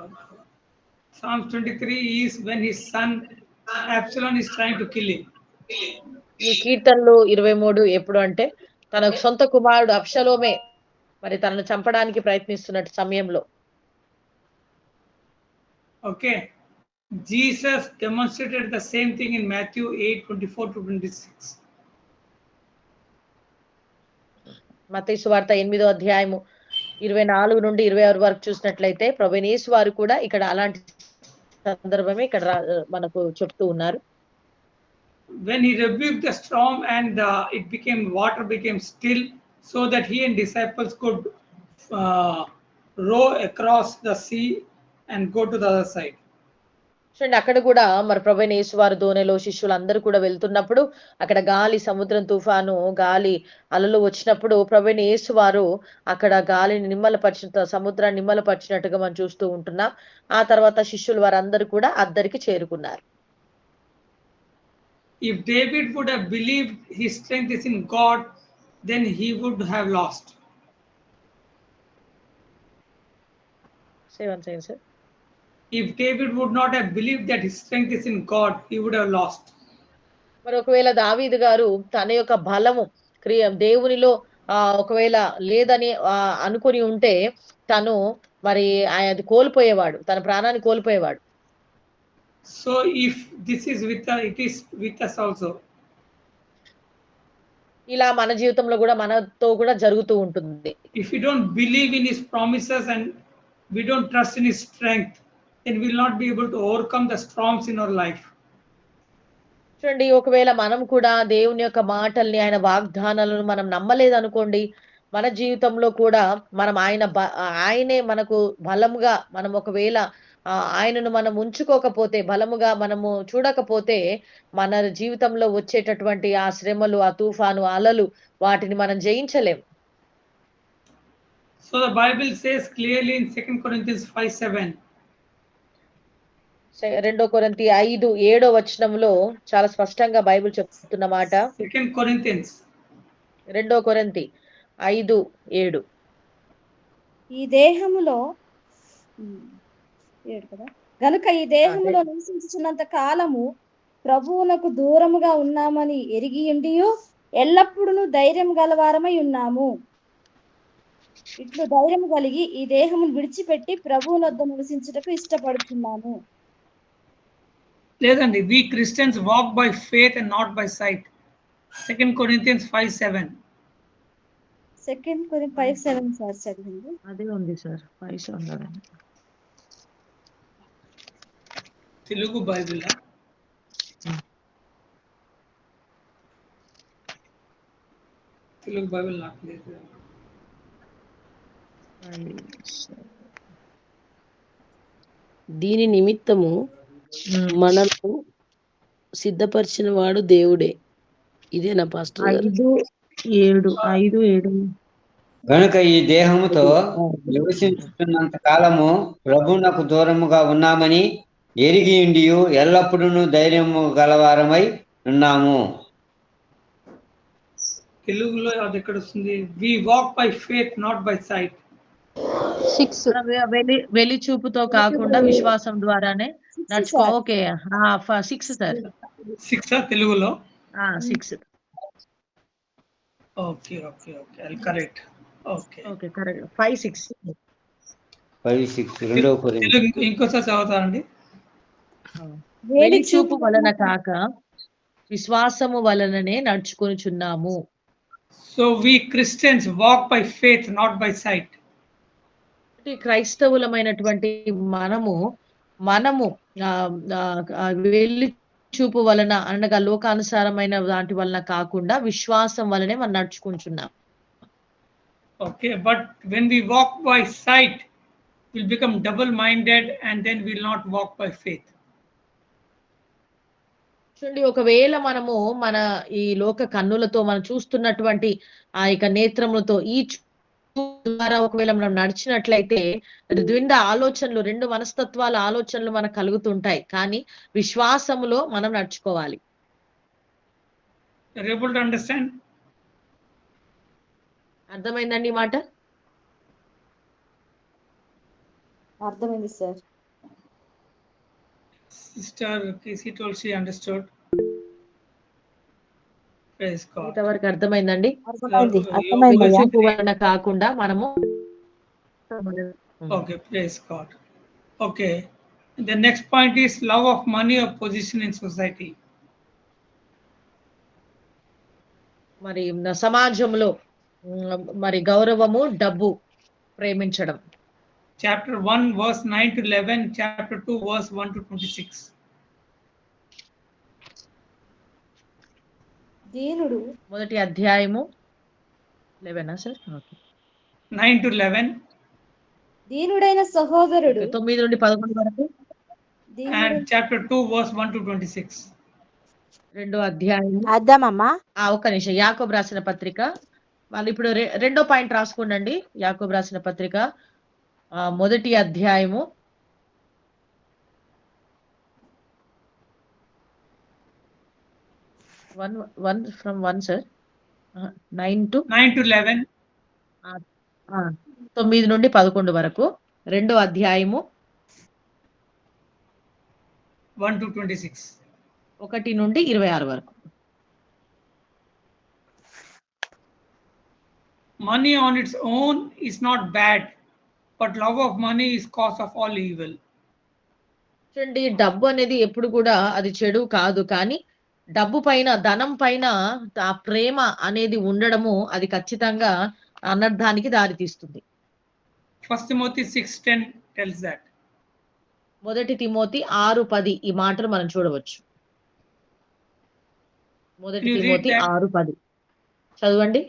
B: Psalms 23 is when his son Absalom is trying to kill him.
A: ఈ కీర్తనలు 23 ఎప్పుడు అంటే తన సొంత కుమారుడు అబ్షలోమే మరి తనను చంపడానికి ప్రయత్నిస్తున్న సమయంలో.
B: Okay. Jesus demonstrated the same thing in Matthew 8:24-26.
A: మత్తయి సువార్త 8వ అధ్యాయము 24 నుండి 26 వరకు చూసినట్లయితే ప్రభువైన యేసు వారు కూడా ఇక్కడ అలాంటి సందర్భమే ఇక్కడ మనకు చెప్తూ ఉన్నారు.
B: When he rebuked the storm and water became still, so that he and disciples could row across the sea and go to the other side.
A: చూడండి, అక్కడ కూడా మరి ప్రభువైన యేసు వారు దోణిలో శిష్యులందరూ కూడా వెళ్తున్నప్పుడు అక్కడ గాలి, సముద్రం తుఫాను, గాలి అలలు వచ్చినప్పుడు ప్రభువైన యేసు వారు అక్కడ గాలిని సముద్రాన్ని నిమ్మలపరిచినట్టుగా మనం చూస్తూ ఉంటున్నాం. ఆ తర్వాత శిష్యులు వారందరూ కూడా అద్దరికి చేరుకున్నారు.
B: If David would have believed his strength is in God, then he would have lost.
A: Say one second, sir.
B: If David would not have believed that his strength is in God, he would have lost.
A: మరి ఒకవేళ దావీదు గారు తన యొక్క బలము దేవునిలో ఒకవేళ లేదని అనుకుని ఉంటే తను మరి అది కోల్పోయేవాడు, తన ప్రాణాన్ని కోల్పోయేవాడు.
B: So if this is it is with us also.
A: ఇలా మన జీవితంలో కూడా మనతో కూడా జరుగుతూ ఉంటుంది.
B: If we don't believe in his promises and we don't trust in his strength, then we will not be able to overcome the storms in our life.
A: చూడండి, ఒకవేళ మనం కూడా దేవుని యొక్క మాటల్ని, ఆయన వాగ్దానాలను మనం నమ్మలేదు అనుకోండి, మన జీవితంలో కూడా మనం ఆయనే మనకు బలంగా మనం ఒకవేళ ఆయనను మనం ఉంచుకోకపోతే, బలముగా మనము చూడకపోతే, మన జీవితంలో వచ్చేటటువంటి ఆ శ్రమలు, ఆ తుఫాను, అలలు వాటిని మనం జయించలేం.
B: So the Bible says clearly in 2 Corinthians 5:7.
A: 2 కొరింథీ 5:7 వచనంలో చాలా స్పష్టంగా బైబిల్ చెప్తున్న మాట.
B: 2 Corinthians.
A: 2 కొరింథీ 5:7.
I: ఈ దేహములో 7 కదా, గనుక ఈ దేహములో నివసించుచున్నంత కాలము ప్రభువునకు దూరముగా ఉన్నామని ఎరిగి ఉండియు ఎల్లప్పుడూ ధైర్యం గలవారమై ఉన్నాము. ఇట్లు ధైర్యం కలిగి ఈ దేహమును విడిచిపెట్టి ప్రభువునొద్ద నివసించుటకు ఇష్టపడుతున్నాము.
B: లేదండి, we Christians walk by faith and not by sight. 2 Corinthians 5:7.
I: 2 Corinthians 5:7 sir చదివింది.
A: అదే ఉంది sir. 5:7.
B: Telugu Bible. Telugu Bible నాకు లేదు.
E: దీని నిమిత్తము మనల్ని సిద్ధపరిచిన వాడు దేవుడే. ఇదేనా పాస్టర్ గారు?
A: 5:7.
H: గనుక ఈ దేహముతో నివసించుతున్నంత కాలము ప్రభువునకు దూరముగా ఉన్నామని ఎరిగి ఉండియు ఎల్లప్పుడూ ధైర్యము గలవారమై ఉన్నాము.
B: తెలుగులో అది ఎక్కడ వస్తుంది? We walk by faith not by sight.
F: 6.
A: వెలి చూపుతో కాకుండా విశ్వాసం ద్వారానే నడుచుకో. ఓకే. 6 సార్.
B: 6 తెలుగులో.
A: 6.
B: Okay okay okay, I'll correct. Okay
A: okay, correct. 5:6.
H: 5:6 2 కొరింథీ.
B: తెలుగు ఇంకోసారి చదువుతారండి.
A: వెలి చూపు వలన కాక విశ్వాసము వలననే నడుచుకొనుచున్నాము.
B: So we Christians walk by faith not by sight.
A: క్రైస్తవులమైనటువంటి మనము వెలి చూపు వలన అనగా లోకానుసారమైన వాటి వలన కాకుండా విశ్వాసం వలనే మనం నడుచుకుంటున్నాం.
B: Okay, but when we walk by sight, we'll become double-minded and then we'll not walk by faith.
A: చూడండి, ఒకవేళ మనము మన ఈ లోక కన్నులతో మనం చూస్తున్నటువంటి ఆ యొక్క నేత్రములతో ఈ ద్వారా ఒకవేళ మనం నడిచినట్లయితే ద్వంద్వ ఆలోచనలు, 2 మనస్తత్వాల ఆలోచనలు మనకు కలుగుతుంటాయి. కానీ విశ్వాసములో మనం నడుచుకోవాలి.
B: Are you able to understand?
A: అర్థమైందండి ఈ మాట?
I: అర్థమైంది sir.
B: Sister Casey told she understood. Praise God.
A: ఇంతవరకు అర్థమైందండి?
F: అర్థమైంది.
A: చూపు వలన కాకుండా మనము.
B: Okay, praise God. Okay, the next point is love of money or position in society.
A: మరి సమాజంలో మరి గౌరవము, డబ్బు ప్రేమించడం.
B: Chapter 1 verse 9 to 11, chapter 2 verse 1 to 26.
I: దీనుడు
A: మొదటి అధ్యాయము 11 సార్. ఓకే.
B: 9 to 11.
I: దీనుడైన సహోదరుడు
A: 9 నుండి 11 వరకు.
B: And chapter 2 verse 1 to 26.
A: 2వ అధ్యాయము.
F: అర్థమమ్మా.
A: ఒక్క నిమిషం. యాకోబు రాసిన పత్రిక. వాళ్ళు ఇప్పుడు 2వ పాయింట్ రాసుకోండి. యాకోబు రాసిన పత్రిక మొదటి అధ్యాయము 1 from 1 సార్. 9 to
B: 11.
A: 9 నుండి 11 వరకు. 2వ అధ్యాయము
B: 1 to 26.
A: 1 నుండి 26 వరకు.
B: Money on its own is not bad, but love of money is cause of all evil.
A: చూడండి, డబ్బు అనేది ఎప్పుడు కూడా అది చెడు కాదు. కానీ డబ్బు పైన, ధనం పైన ఆ ప్రేమ అనేది ఉండడము అది ఖచ్చితంగా అనర్థానికి దారితీస్తుంది.
B: 1 Timothy 6:10 tells that.
A: మొదటి తిమోతి 6:10 ఈ మాటలు మనం చూడవచ్చు. మొదటి తిమోతి 6:10 చదవండి.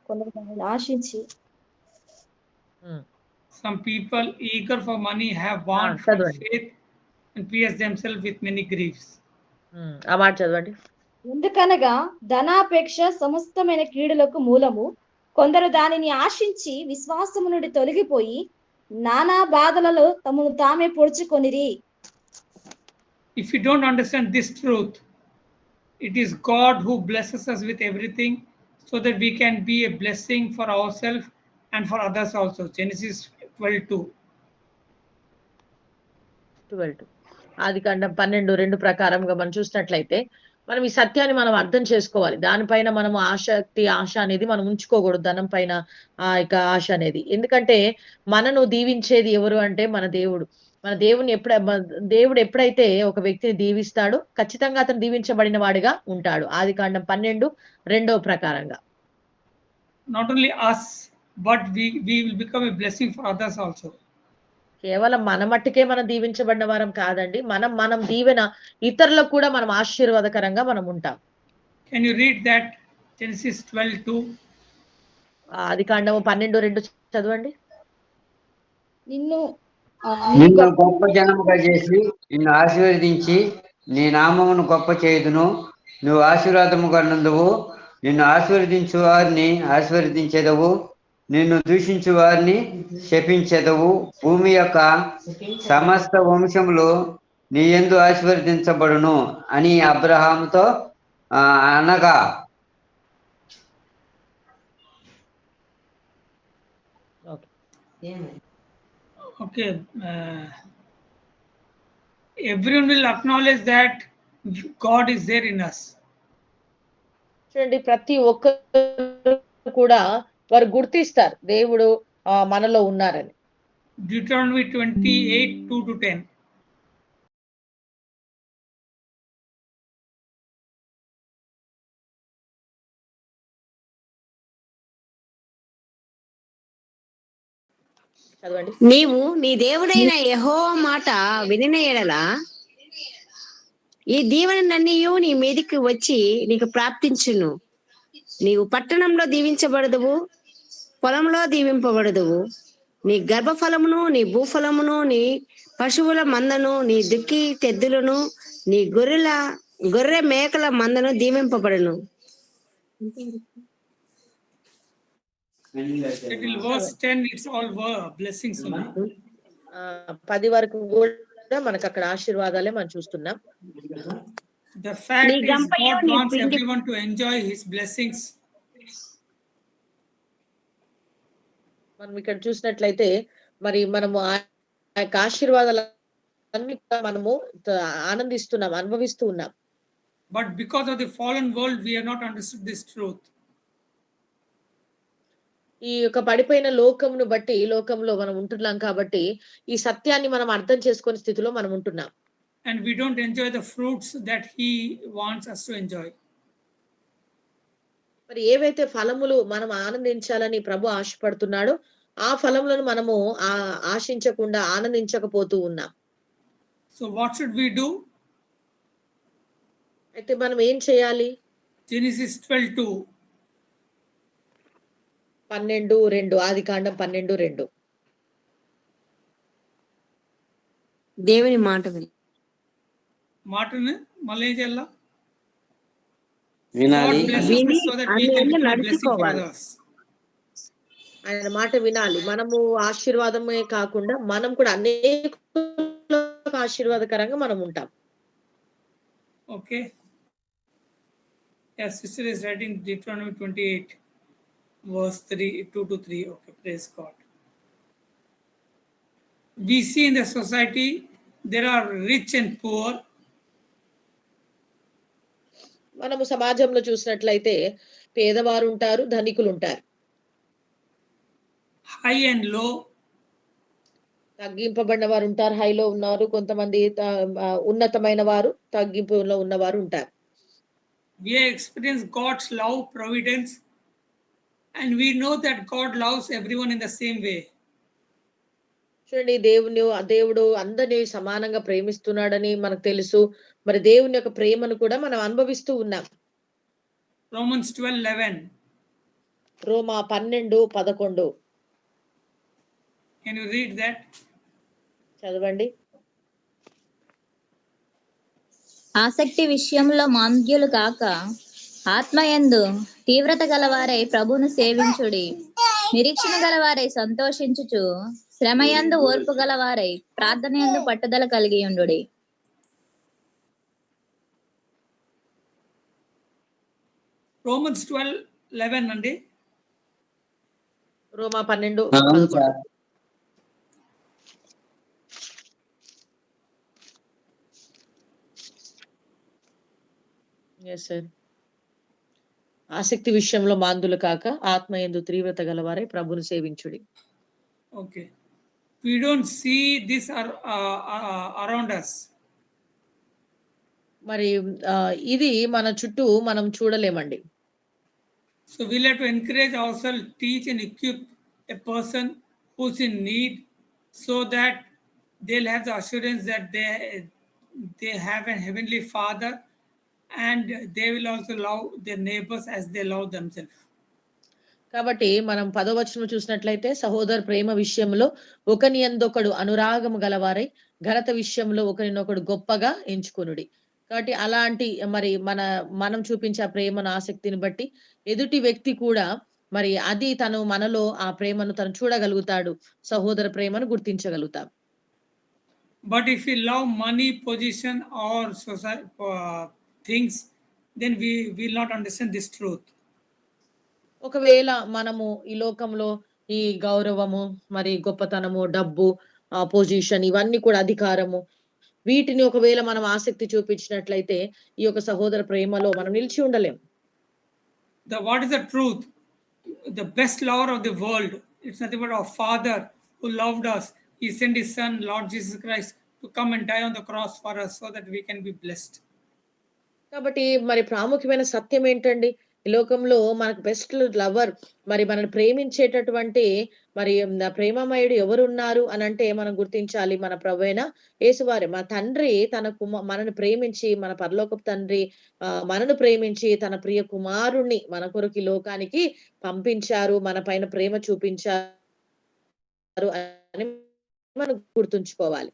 I: కొందరు ఆశించి
A: ఉమ్.
B: Some people eager for money have want from
A: చదవండి.
B: faith and pierce themselves with many griefs.
A: ఆ మాట చదవండి.
I: ఎందుకనగా ధనాపేక్ష సమస్తమైన కీడులకు మూలము. కొందరు దానిని ఆశించి విశ్వాసము నుండి తొలగిపోయి నానా బాధలలో తమను తామే పొడుచుకొనిరి.
B: If you don't understand this truth, it is God who blesses us with everything so that we can be a blessing for ourselves and for others also. Genesis 12:2.
A: 12 ఆదికాండం 12:2 ప్రకారంగా మనం చూసినట్లయితే మనం ఈ సత్యాన్ని మనం అర్థం చేసుకోవాలి. దానిపైన మనం ఆశ అనేది మనం ఉంచుకోకూడదు. ధనం పైన ఇక ఆశ అనేది. ఎందుకంటే మనను దీవించేది ఎవరు అంటే మన దేవుడు. మన దేవుడు ఎప్పుడైతే ఒక వ్యక్తిని దీవిస్తాడో ఖచ్చితంగా అతను దీవించబడిన వాడిగా ఉంటాడు. ఆదికాండం 12:2 ప్రకారంగా.
B: Not only us, but we will become a blessing for others also.
A: కేవలం మన మట్టుకే మనం దీవించబడిన వారం కాదండి. మనం దీవెన ఇతరులకు కూడా మనం ఆశీర్వాదకరంగా మనం ఉంటాం.
B: Can you read that? Genesis 12:2.
A: ఆదికాండము 12:2 చదవండి.
I: నిన్ను
H: నిన్ను గొప్ప జనముగా చేసి నిన్ను ఆశీర్వదించి నీ నామమును గొప్ప చేయుదును. నువ్వు ఆశీర్వాదముగా నందువు. నిన్ను ఆశీర్వదించు వారిని ఆశీర్వదించెదవు. నిన్ను దూషించు వారిని శపించెదవు. భూమి యొక్క సమస్త వంశములు నీ యందు ఆశీర్వదించబడును అని అబ్రహాముతో అనగా.
B: Okay. Everyone will acknowledge that God is there in us.
A: చూడండి, ప్రతి ఒక్కరు కూడా వారు గుర్తిస్తారు దేవుడు మనలో ఉన్నారని.
B: Deuteronomy 28:2-10.
A: చదవండి.
D: నీవు నీ దేవుడైన యెహోవా మాట వినిన ఎడల ఈ దీవెనలన్నీయు నీ మీదికి వచ్చి నీకు ప్రాప్తించును. నీవు పట్టణంలో దీవించబడదువు, పొలంలో దీవింపబడదువు. నీ గర్భఫలమును, నీ భూఫలమును, నీ పశువుల మందను, నీ దుక్కి తెద్దులను, నీ గొర్రె మేకల మందను దీవింపబడును.
B: Till verse 10, it's all blessings only.
A: 10 వరకు కూడా మనకు అక్కడ ఆశీర్వాదాలే మనం చూస్తున్నాం.
B: The fact is God wants everyone to enjoy his blessings.
A: మనం ఇక్కడ చూసినట్లయితే మరి మనము ఆ యొక్క ఆశీర్వాదాలన్నీ మనము ఆనందిస్తున్నాం, అనుభవిస్తూ ఉన్నాం.
B: But because of the fallen world, we have not understood this truth.
A: ఈ యొక్క పడిపోయిన లోకమును బట్టి లోకంలో మనం ఉంటున్నాం కాబట్టి ఈ సత్యాన్ని మనం అర్థం చేసుకునే స్థితిలో మనం ఉంటున్నాం.
B: And we don't enjoy the fruits that he wants us to enjoy.
A: మరి ఏవైతే ఫలములు మనం ఆనందించాలని ప్రభు ఆశపడుతున్నాడో ఆ ఫలములను మనము ఆశించకుండా ఆనందించకపోతూ ఉన్నాం.
B: So what should we do?
A: అయితే మనం ఏం చేయాలి?
B: Genesis 12:2.
A: 12:2 ఆదికాండం 12:2.
D: దేవుని మాట
B: మాటను మళ్ళీ ఏం చేయాలా?
H: వినాలి.
A: ఆయన మాట వినాలి. మనము ఆశీర్వాదమే కాకుండా మనం కూడా అనేక ఆశీర్వాదకరంగా మనం ఉంటాం.
B: Okay. Yes, sister is writing Deuteronomy 28 verse 2-3. Okay, praise God. We see in the society there are rich and poor.
A: మనము సమాజంలో చూసినట్లయితే పేదవారు ఉంటారు, ధనికులు ఉంటారు.
B: High and low.
A: తగ్గింపబడిన వారు ఉంటారు, హైలో ఉన్నారు. కొంతమంది ఉన్నతమైన వారు, తగ్గింపులో ఉన్నవారు ఉంటారు.
B: We experience God's love, providence, and we know that God loves everyone in the same way.
A: చూడండి, దేవుడు అందరినీ సమానంగా ప్రేమిస్తున్నాడని మనకు తెలుసు. మరి దేవుని యొక్క ప్రేమను కూడా మనం అనుభవిస్తూ ఉన్నాం.
B: Romans 12:11.
A: Roma 12:11.
B: Can you read that?
A: చదవండి.
C: ఆసక్తి విషయంలో మాంద్యులు కాక ఆత్మయందు తీవ్రత గలవారై ప్రభువును సేవించుడి. నిరీక్షణ గలవారై సంతోషించుచు శ్రమయందు ఓర్పు గలవారై ప్రార్థనయందు పట్టుదల కలిగి ఉండుడి.
B: Romans 12:11 అండి.
A: రోమా 12
H: అవును
A: 11.
H: సార్.
A: Yes sir. ఆసక్తి విషయంలో మాందులు కాక ఆత్మయందు తీవ్రత గలవారై ప్రభువును సేవించుడి.
B: Okay. We don't see this around us.
A: మరి ఇది మన చుట్టూ మనం చూడలేమండి.
B: So we'll have to encourage ourselves, teach and equip a person who's in need, so that they'll have the assurance that they have a heavenly Father, and they will also love their neighbors as they love themselves.
A: కాబట్టి మనం 10వ వచనం చూసినట్లయితే సహోదర ప్రేమ విషయంలో ఒకని యందొకడు అనురాగము గలవారై ఘనత విషయంలో ఒకరినొకడు గొప్పగా ఎంచుకొనుడి. కాబట్టి అలాంటి మరి మనం చూపించే ఆ ప్రేమను ఆసక్తిని బట్టి ఎదుటి వ్యక్తి కూడా మరి అది మనలో ఆ ప్రేమను తను చూడగలుగుతాడు. సహోదర ప్రేమను గుర్తించగలుగుతాం.
B: But if we love money, position or society, things, then we will not understand this truth.
A: ఒకవేళ మనము ఈ లోకంలో ఈ గౌరవము, మరి గొప్పతనము, డబ్బు, పొజిషన్ ఇవన్నీ కూడా అధికారము, వీటిని ఒకవేళ మనం ఆసక్తి చూపించినట్లయితే ఈ యొక్క సహోదర ప్రేమలో మనం నిలిచి ఉండలేం.
B: What is the truth? The best lover of the world, it's nothing but our Father who loved us. He sent his Son, Lord Jesus Christ, to come and die on the cross for us so that we can be blessed.
A: కాబట్టి మరి ప్రాముఖ్యమైన సత్యం ఏంటండి? ఈ లోకంలో మనకు best lover, మరి మనల్ని ప్రేమించేటటువంటి మరి ప్రేమమయుడు ఎవరున్నారు అనంటే మనం గుర్తించాలి మన ప్రభువైన యేసువారే. మన తండ్రి మనల్ని ప్రేమించి, మన పరలోకపు తండ్రి మనను ప్రేమించి తన ప్రియ కుమారుణ్ణి మన కొరకు ఈ లోకానికి పంపించారు, మన పైన ప్రేమ చూపించారు అని మనం గుర్తుంచుకోవాలి.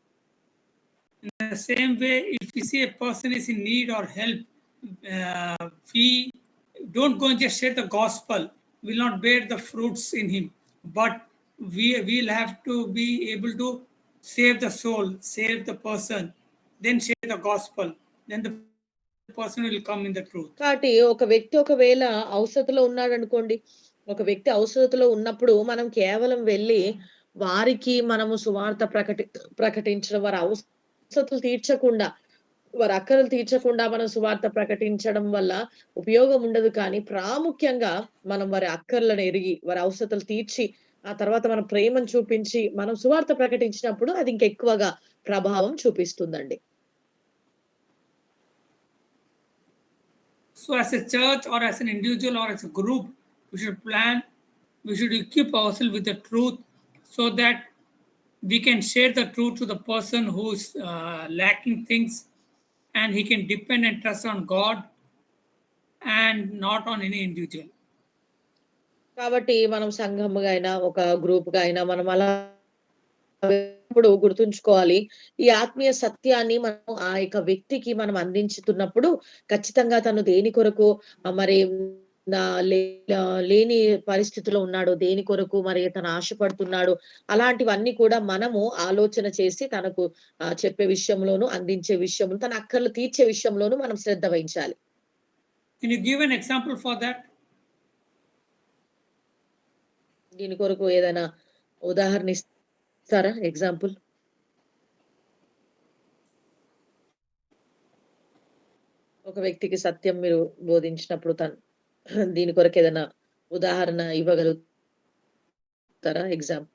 B: In the same way, if we see a person is in need or help, we don't go and just share the gospel. We will not bear the fruits in him, but we will have to be able to save the soul, save the person, then share the gospel. Then the person will come in the truth.
A: కాబట్టి ఒక వ్యక్తి ఒకవేళ అవసరతలో ఉన్నాడు అనుకోండి, ఒక వ్యక్తి అవసరతలో ఉన్నప్పుడు మనం కేవలం వెళ్ళి వారికి మనము సువార్త ప్రకటించడం, వారి అవసరతలు తీర్చకుండా, వారి అక్కరలు తీర్చకుండా మనం సువార్త ప్రకటించడం వల్ల ఉపయోగం ఉండదు. కానీ ప్రాముఖ్యంగా మనం వారి అక్కర్లను ఎరిగి, వారి అవసరతలు తీర్చి, ఆ తర్వాత మన ప్రేమను చూపించి మనం సువార్త ప్రకటించినప్పుడు అది ఇంకెక్కువగా ప్రభావం చూపిస్తుందండి.
B: So as a church or as an individual or as a group, we should plan, we should equip ourselves with the truth so that we can share the truth to the person who is lacking things, and he can depend and trust on God and not on any individual.
A: కాబట్టి మనం సంఘముగా అయినా ఒక group గా అయినా మనం అలా ఇప్పుడు గుర్తుంచుకోవాలి, ఈ ఆత్మీయ సత్యాన్ని మనం ఆ యొక్క వ్యక్తికి మనం అందించుతున్నప్పుడు ఖచ్చితంగా తను దేని కొరకు మరి లేని పరిస్థితిలో ఉన్నాడు, దేని కొరకు మరి తను ఆశపడుతున్నాడు, అలాంటివన్నీ కూడా మనము ఆలోచన చేసి తనకు చెప్పే విషయంలోను, అందించే విషయంలో, తన అక్కర్లు తీర్చే విషయంలోను మనం శ్రద్ధ వహించాలి.
B: Can you give an example for that?
A: దీని కొరకు ఏదైనా ఉదాహరణ ఇస్తారా? ఎగ్జాంపుల్. ఒక వ్యక్తికి సత్యం మీరు బోధించినప్పుడు తను దీని కొరకు ఏదైనా ఉదాహరణ ఇవ్వగలుగుతారా? ఎగ్జాంపుల్.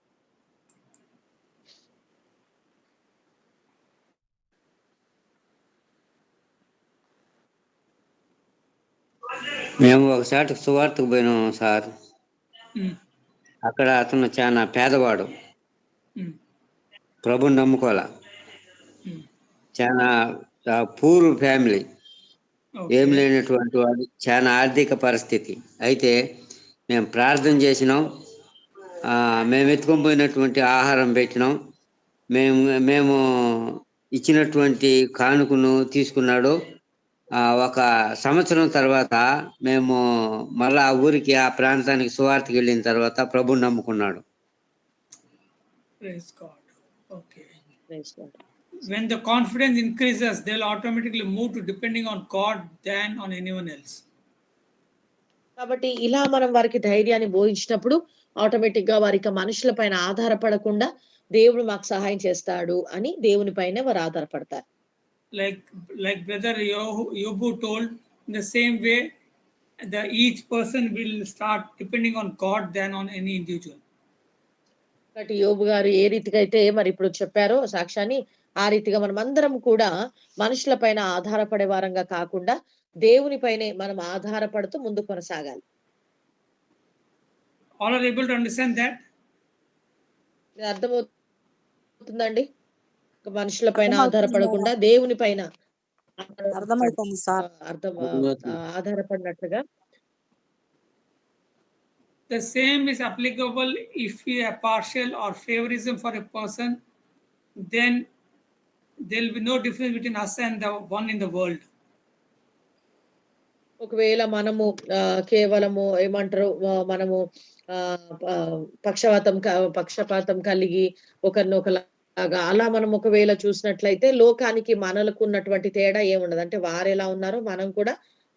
H: మేము ఒకసారి సువార్తకు పోయినాం సార్. అక్కడ అతను చాలా పేదవాడు, ప్రభుని నమ్ముకోవాలా, చాలా పూర్ ఫ్యామిలీ, ఏం లేనటువంటి వాడు, చాలా ఆర్థిక పరిస్థితి. అయితే మేము ప్రార్థన చేసినాం, మేము ఎత్తుకొని పోయినటువంటి ఆహారం పెట్టినాం. మేము ఇచ్చినటువంటి కానుకను తీసుకున్నాడు. ఒక సంవత్సరం తర్వాత మేము మళ్ళా ఆ ఊరికి, ఆ ప్రాంతానికి సువార్తకి వెళ్ళిన తర్వాత ప్రభుని నమ్ముకున్నాడు.
B: Praise God. Okay.
A: Praise God.
B: When the confidence increases, they'll automatically move to depending on God than on anyone else.
A: కాబట్టి ఇలా మనం వారికి ధైర్యాన్ని బోధించినప్పుడు ఆటోమేటిక్ గా వారికి మనుషుల పైన ఆధారపడకుండా దేవుడు మాకు సహాయం చేస్తాడు అని దేవుని పైన వారు ఆధారపడతారు.
B: Like brother Yobu told, in the same way, each person will start depending on God than on any individual.
A: కాబట్టి యోబు గారు ఏ రీతిగా అయితే మరి ఇప్పుడు చెప్పారో సాక్ష్యాన్ని, ఆ రీతిగా మనం అందరం కూడా మనుషుల పైన ఆధారపడే వారంగా కాకుండా దేవుని పైనే మనం ఆధారపడుతూ ముందు కొనసాగాలి.
B: All are able to understand that?
A: ఇది అర్థమవుతుందండి? మనుషుల పైన ఆధారపడకుండా దేవుని పైన
F: అర్థమవుతుంది sir.
A: ఆధారపడినట్లుగా.
B: The same is applicable if we have partial or favorism for a person, then there will be no difference between us and the one in the world.
A: ఒకవేళ మనము కేవలము ఏమంటారు, మనము పక్షపాతం కలిగి ఒకరినొకలాగా అలా మనం ఒకవేళ చూసినట్లయితే లోకానికి మనలకు ఉన్నటువంటి తేడా ఏముండదు. అంటే వారు ఎలా ఉన్నారో మనం కూడా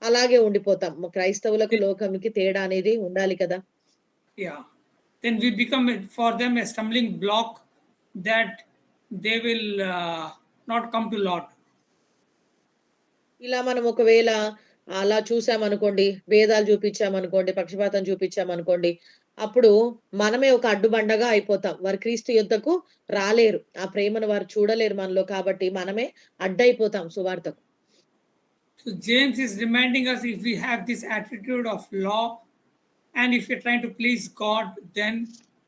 A: అలాగే ఉండిపోతాం. క్రైస్తవులకు లోకంకి తేడా అనేది ఉండాలి కదా.
B: Yeah, then we become for them a stumbling block that they will not come to Lord.
A: ఇలా మనం ఒకవేళ అలా చూసామనుకోండి, భేదాలు చూపించామనుకోండి, పక్షపాతం చూపించామనుకోండి, అప్పుడు మనమే ఒక అడ్డుబండగా అయిపోతాం. వారు క్రీస్తు యొద్దకు రాలేరు, ఆ ప్రేమను వారు చూడలేరు మనలో. కాబట్టి మనమే అడ్డైపోతాం సువార్తకు.
B: So James is reminding us, if we have this attitude of law and if we're trying to please God, then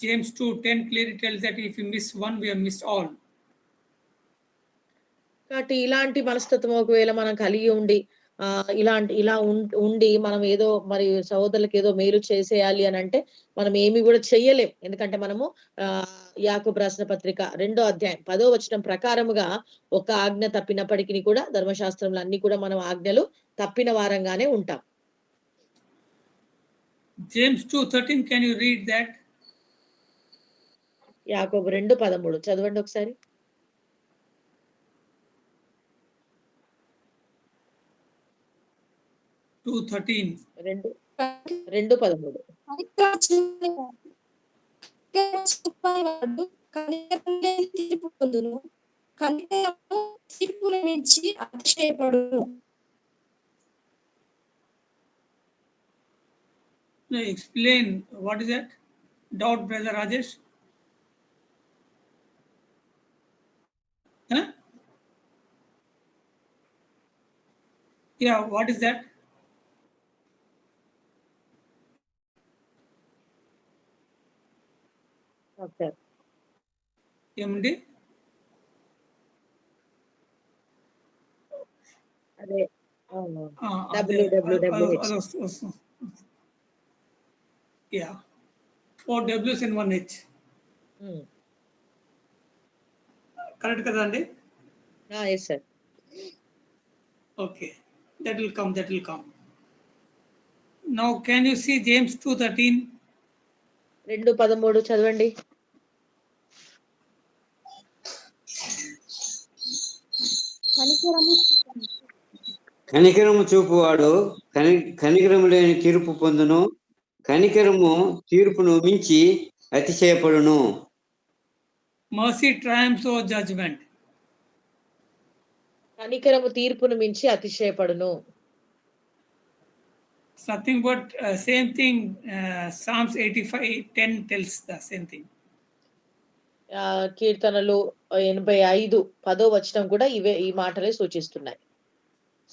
B: James 2:10 clearly tells that if we miss one, we have missed all.
A: కాబట్టి ఇలాంటి మనస్తత్వం ఒకవేళ మనం కలిగి ఉండి ఇలా ఉండి మనం ఏదో మరి సహోదరులకు ఏదో మేలు చేసేయాలి అని అంటే మనం ఏమి కూడా చెయ్యలేం. ఎందుకంటే మనము యాకోబు రాసిన పత్రిక 2వ అధ్యాయం 10వ వచనం ప్రకారముగా ఒక ఆజ్ఞ తప్పినప్పటికీ కూడా ధర్మశాస్త్రంలో అన్ని కూడా మనం ఆజ్ఞలు తప్పిన వారంగానే ఉంటాం.
B: James 2:13, can you read that?
A: యాకోబు 2:13 చదవండి ఒకసారి. రెండు 2:13.
I: తీర్పు పొందును, కనికరము తీర్పును మించి అతిశయపడును.
B: Explain what is that? Doubt, brother Rajesh. Huh? Yeah, what is that?
A: Okay,
B: ఏమండి?
A: అదే WWWH.
B: Yeah, 4 W's and 1 H. Correct kadandi?
A: Yes sir.
B: Okay, that will come. Now can you see James 2:13?
A: 2:13 చదవండి.
H: కనికరము చూపువాడు కనికరము లేని తీర్పు పొందును, కనికరము తీర్పును మించి అతిశయపడును.
B: Mercy triumphs over judgment.
A: కనికరము తీర్పును మించి అతిశయపడును.
B: Nothing but same thing. Psalms 85:10 tells the same thing.
A: కీర్తనలు 85 10వ వచనం కూడా ఈ మాటలే సూచిస్తున్నాయి,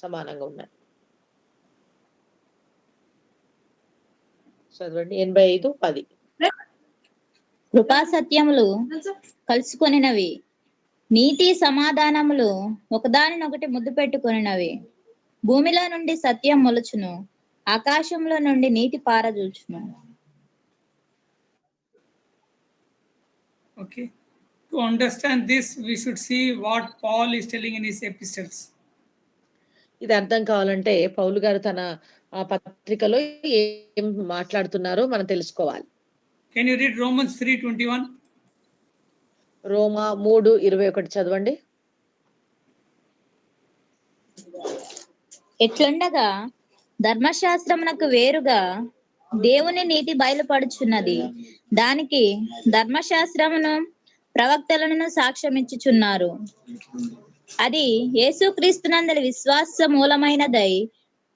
A: సమానంగా ఉన్నాయి. చదవండి 85:10.
C: కృపా సత్యములు కలుసుకొనినవి, నీతి సమాధానములు ఒకదానినొకటి ముద్దు పెట్టుకొనినవి. భూమిలో నుండి సత్యం మొలుచును, ఆకాశంలో నుండి నీతి పారజూచును.
B: Okay. To understand this, we should see what Paul is telling in his epistles.
A: ఇది అర్థం కావాలంటే పౌలు గారు తన పత్రికలో ఏం మాట్లాడుతున్నారో మనం తెలుసుకోవాలి.
B: Can you read Romans 3:21?
A: రోమా 3:21 చదవండి.
C: ఎట్లుండగా ధర్మశాస్త్రమునకు వేరుగా దేవుని నీతి బయలుపడుచున్నది. దానికి ధర్మశాస్త్రమును ప్రవక్తలను సాక్ష్యమిచ్చుచున్నారు. అది యేసుక్రీస్తునందలి విశ్వాస మూలమైనదై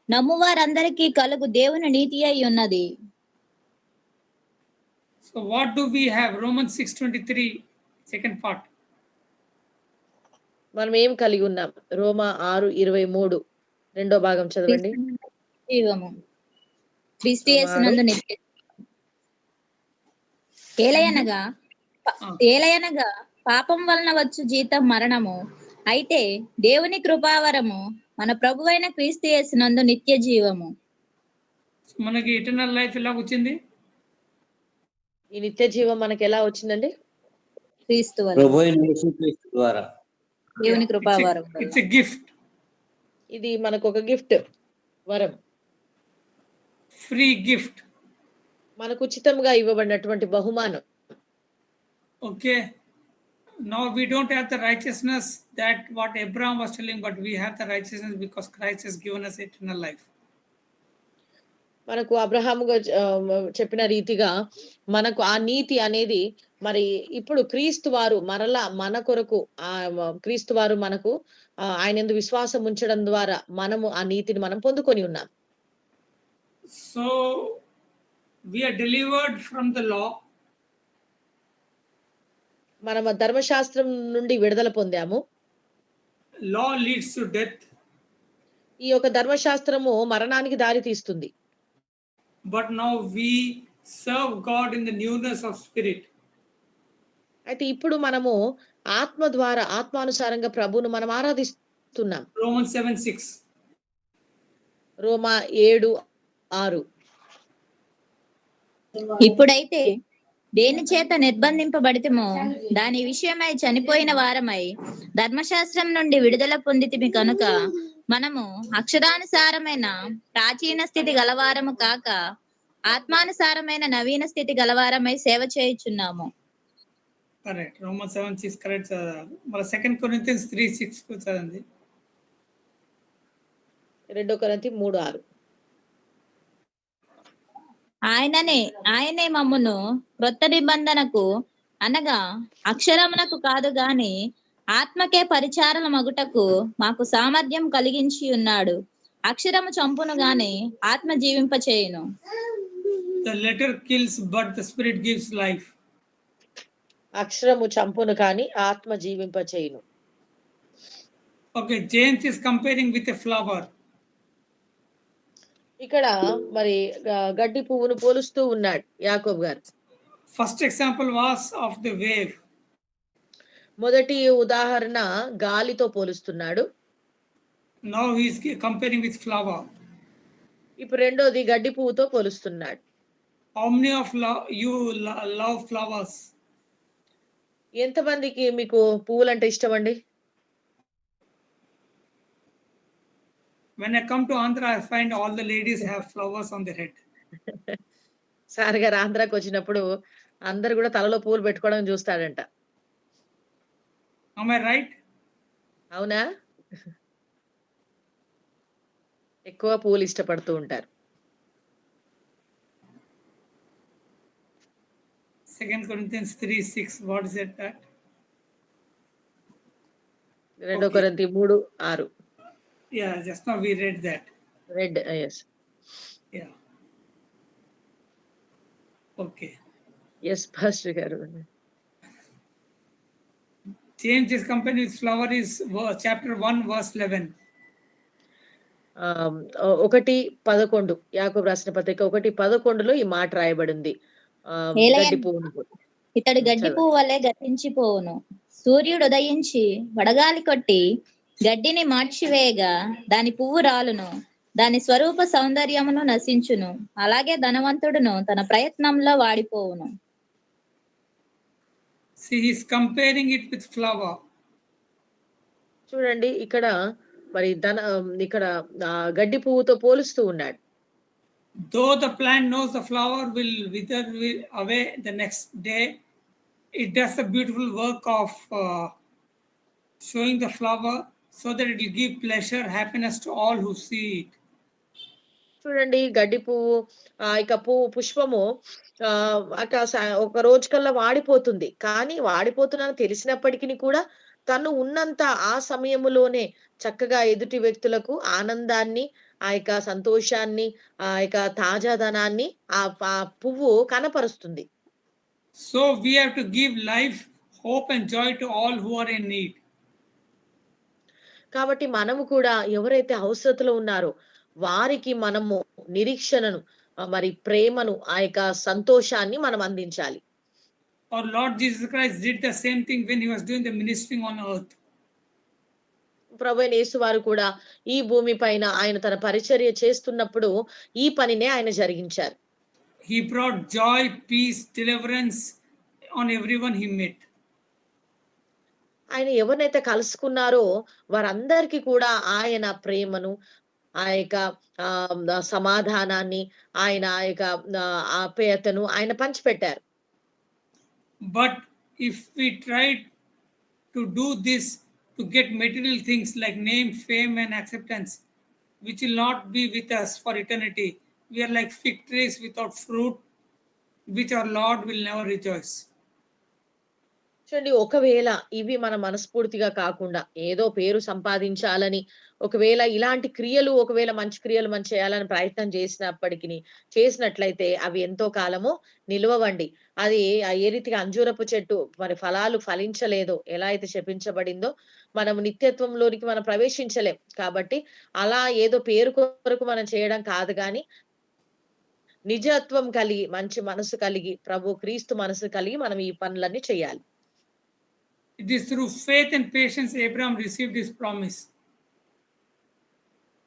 C: నమ్మువారందరికీ కలుగు దేవుని నీతి అయి ఉన్నది.
B: So what do we have? Romans 6:23, second part.
A: మనం ఏం కలిగి ఉన్నాం? రోమా 6:23 రెండో భాగం చదవండి.
C: జీవము క్రీస్తు యేసునందు నిత్య ఏలయనగా పాపం వలన వచ్చు జీతం మరణము, అయితే దేవుని కృపావరము మన ప్రభువైన క్రీస్తు యేసునందు నిత్య జీవము.
B: మనకి ఎటర్నల్ లైఫ్ ఎలా వచ్చింది?
A: ఈ నిత్య జీవం మనకి ఎలా వచ్చిందండి?
C: క్రీస్తు
H: ప్రభువైన యేసుక్రీస్తు ద్వారా.
C: దేవుని కృపావరం.
B: It's a gift.
A: ఇది మనకు ఒక గిఫ్ట్, వరం,
B: ఫ్రీ గిఫ్ట్.
A: మనకు ఉచితంగా ఇవ్వబడినటువంటి బహుమానం.
B: Okay. Now we don't have the righteousness that what Abraham was telling, but we have the righteousness because Christ has given us eternal life.
A: మనకు అబ్రహాము చెప్పిన రీతిగా మనకు ఆ నీతి అనేది మరి ఇప్పుడు క్రీస్తు వారు మరలా మన కొరకు క్రీస్తు వారు మనకు ఆయన యందు విశ్వాసం ఉంచడం ద్వారా మనము ఆ నీతిని మనం పొందుకొని ఉన్నాం.
B: So we are delivered from the law.
A: మనం ధర్మశాస్త్రం నుండి విడుదల పొందాము.
B: Law leads to death.
A: ఈ యొక్క ధర్మశాస్త్రము మరణానికి దారి తీస్తుంది.
B: But now we serve God in the newness of spirit.
A: అయితే ఇప్పుడు మనము ఆత్మ ద్వారా ఆత్మానుసారంగా ప్రభువును మనం ఆరాధిస్తున్నాం.
B: Romans 7:6.
A: రోమా 7:6.
C: ఇప్పుడైతే దేని చేత నిర్బంధింపబడితేమో దాని విషయమై చనిపోయిన వారమై ధర్మశాస్త్రం నుండి విడుదల పొందితిమి కనుక మనము అక్షరానుసారమైన ప్రాచీన స్థితి గలవారము కాక ఆత్మానుసారమైన నవీన స్థితి గలవారమై సేవ చేయుచున్నాము.
B: Correct. Romans 7:6 correct. మన 2 Corinthians 3:6 చదవండి.
A: 2 కొరింథీ 3:6.
C: ఆయనే మమ్మును క్రొత్త నిబంధనకు అనగా అక్షరమునకు కాదు గాని ఆత్మకే పరిచారణ మగుటకు మాకు సామర్థ్యం కలిగించి ఉన్నాడు. అక్షరము చంపును గాని ఆత్మ జీవింపచేయును.
B: The letter kills but the spirit gives life.
A: అక్షరము చంపును కానీ ఆత్మ జీవింపచేయును.
B: Okay, James is comparing with a flower.
A: ఇక్కడ మరి గడ్డి పువ్వును పోలుస్తూ ఉన్నాడు యాకోబు గారు.
B: First example was of the wave.
A: మొదటి ఉదాహరణ గాలితో పోలుస్తున్నాడు.
B: Now he is comparing with flower.
A: ఇప్పుడు రెండోది గడ్డి పువ్వుతో పోలుస్తున్నాడు.
B: How many of you love flowers?
A: ఎంతమందికి మీకు పువ్వులంటే ఇష్టం అండి?
B: When I come to Andhra, I find all the ladies have flowers on their head.
A: Sir గారు ఆంధ్రాకి వచ్చినప్పుడు అందరు కూడా తలలో పూలు పెట్టుకోవడం చూస్తాడంట.
B: Am I right?
A: అవునా? ఎక్కువ పూలు ఇష్టపడుతూ ఉంటారు.
B: 2 Corinthians 3:6. What is it that?
A: 2 కొరింథీ 3:6.
B: Yeah, just now we read that.
A: Read, yes.
B: Yeah. Okay.
A: Yes, Pastor garu.
B: James is comparing with flower is chapter 1 verse 11.
A: 1:11 యాకోబు రాసిన పత్రిక 1:11లో ఈ మాట రాయబడింది. గడ్డి పువ్వును
C: ఇతడు గడ్డి పువ్వు వలె గతించిపోవును. సూర్యుడు ఉదయించి వడగాలి కొట్టి గడ్డిని మార్చివేయగా దాని పువ్వు రాలును, దాని స్వరూప సౌందర్యమును నశించును. అలాగే ధనవంతుడును తన ప్రయత్నంలో వాడిపోవును.
B: See, he's comparing it with flower.
A: చూడండి ఇక్కడ మరి ఇక్కడ గడ్డి పువ్వుతో పోలుస్తూ ఉన్నాడు.
B: Though the plant knows the flower will wither away the next day, it does the beautiful work of showing the flower so that it will give pleasure, happiness to all who see it.
A: చూడండి గడ్డి పువ్వు ఇక పుష్పము ఒక రోజు కల్లా వాడిపోతుంది. కానీ వాడిపోతున్నానని తెలిసినప్పటికీ కూడా తను ఉన్నంత ఆ సమయములోనే చక్కగా ఎదుటి వ్యక్తులకు ఆనందాన్ని, ఆ యొక్క సంతోషాన్ని, ఆ యొక్క తాజాదనాన్ని ఆ పువ్వు కనపరుస్తుంది.
B: So we have to give life, hope and joy to all who are in need.
A: కాబట్టి మనము కూడా ఎవరైతే అవసరతలో ఉన్నారో వారికి మనము నిరీక్షణను మరి ప్రేమను ఆ యొక్క సంతోషాన్ని మనం అందించాలి.
B: Our Lord Jesus Christ did the same thing when he was doing the ministering on earth.
A: ప్రభువైన యేసు వారు కూడా ఈ భూమి పైన ఆయన తన పరిచర్య చేస్తున్నప్పుడు ఈ పనినే ఆయన జరిగించారు.
B: He brought joy, peace, deliverance on everyone he met.
A: ఆయన ఎవరినైతే కలుసుకున్నారో వారందరికీ కూడా ఆయన ప్రేమను, ఆ యొక్క సమాధానాన్ని, ఆయన ఆ యొక్క ఆప్యాయతను ఆయన పంచిపెట్టారు.
B: But if we try to do this to get material things like name, fame and acceptance, which will not be with us for eternity, we are like fig trees without fruit, which our Lord will never rejoice.
A: చూడండి, ఒకవేళ ఇవి మన మనస్ఫూర్తిగా కాకుండా ఏదో పేరు సంపాదించాలని, ఒకవేళ ఇలాంటి క్రియలు, ఒకవేళ మంచి క్రియలు మనం చేయాలని ప్రయత్నం చేసినట్లయితే అవి ఎంతో కాలము నిలవండి. అది ఏ రీతిగా అంజూరపు చెట్టు మరి ఫలాలు ఫలించలేదో, ఎలా అయితే శపించబడిందో మనం నిత్యత్వంలోనికి మనం ప్రవేశించలేం. కాబట్టి అలా ఏదో పేరు కొరకు మనం చేయడం కాదు, గాని నిజత్వం కలిగి, మంచి మనసు కలిగి, ప్రభు క్రీస్తు మనసు కలిగి మనం ఈ పనులన్నీ చేయాలి.
B: It is through faith and patience Abraham received his promise.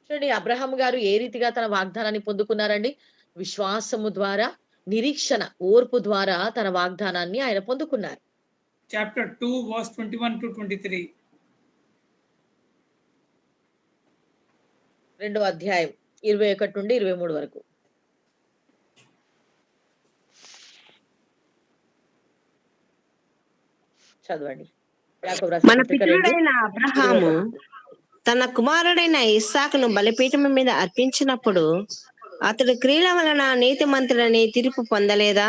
A: చూడండి, అబ్రహాం గారు ఏ రీతిగా తన వాగ్దానాన్ని పొందుకున్నారండి? విశ్వాసము ద్వారా, నిరీక్షణ, ఓర్పు ద్వారా తన వాగ్దానాన్ని ఆయన పొందుకున్నారు.
B: Chapter 2 verse 21 to 23.
A: 2వ అధ్యాయం 21 నుండి 23 వరకు. చదవండి.
D: మన పితరుడైన అబ్రహాము తన కుమారుడైన ఇస్సాకును బలిపీఠం మీద అర్పించినప్పుడు అతడు క్రియల వలన నీతిమంతుడని తీర్పు పొందలేదా?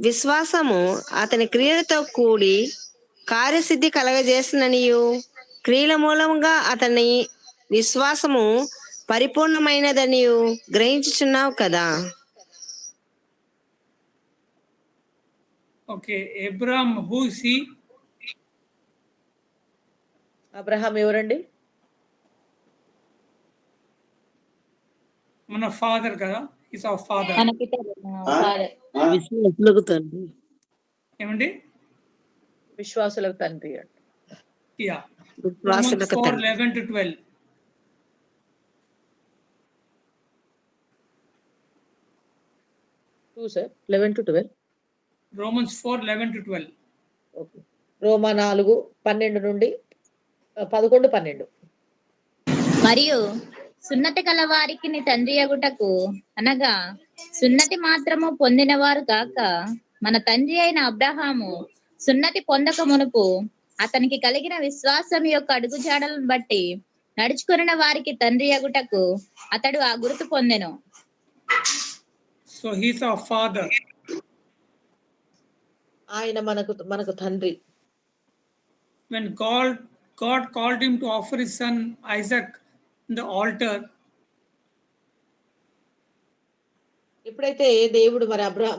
D: విశ్వాసము అతని క్రియలతో కూడి కార్యసిద్ధి కలగజేసిననియు, క్రియల మూలంగా అతని విశ్వాసము పరిపూర్ణమైనదనియు గ్రహించుచున్నావు కదా.
B: Okay, Abraham, who is he?
A: Abraham ఎవరండి?
B: మన ఫాదర్ కదా, ఈస్ అవర్ ఫాదర్.
C: మన పితరుడు, ఫాదర్.
E: విశ్వాసులకు తండ్రి.
B: ఏమండి?
A: విశ్వాసులకు తండ్రి.
B: Yeah. Romans 4:11 to 12.
A: Sir, 11 to 12.
B: Romans 4:11 to 12.
A: Okay. రోమా 4:12 నుండి 11-12.
C: మరియు సున్నతి కల వారికి నీ తండ్రి అగుటకు, అనగా సున్నతి మాత్రము పొందినవారు కాక మన తండ్రి అయిన అబ్రహాము సున్నతి పొందక మునుపు అతనికి కలిగిన విశ్వాసం యొక్క అడుగుజాడలను బట్టి నడుచుకున్న వారికి తండ్రి అగుటకు అతడు ఆ గుర్తు పొందెను.
B: So he's our father.
A: ఆయన మనకు తండ్రి.
B: When God called him to offer his son Isaac in the altar,
A: ఎప్పుడైతే దేవుడు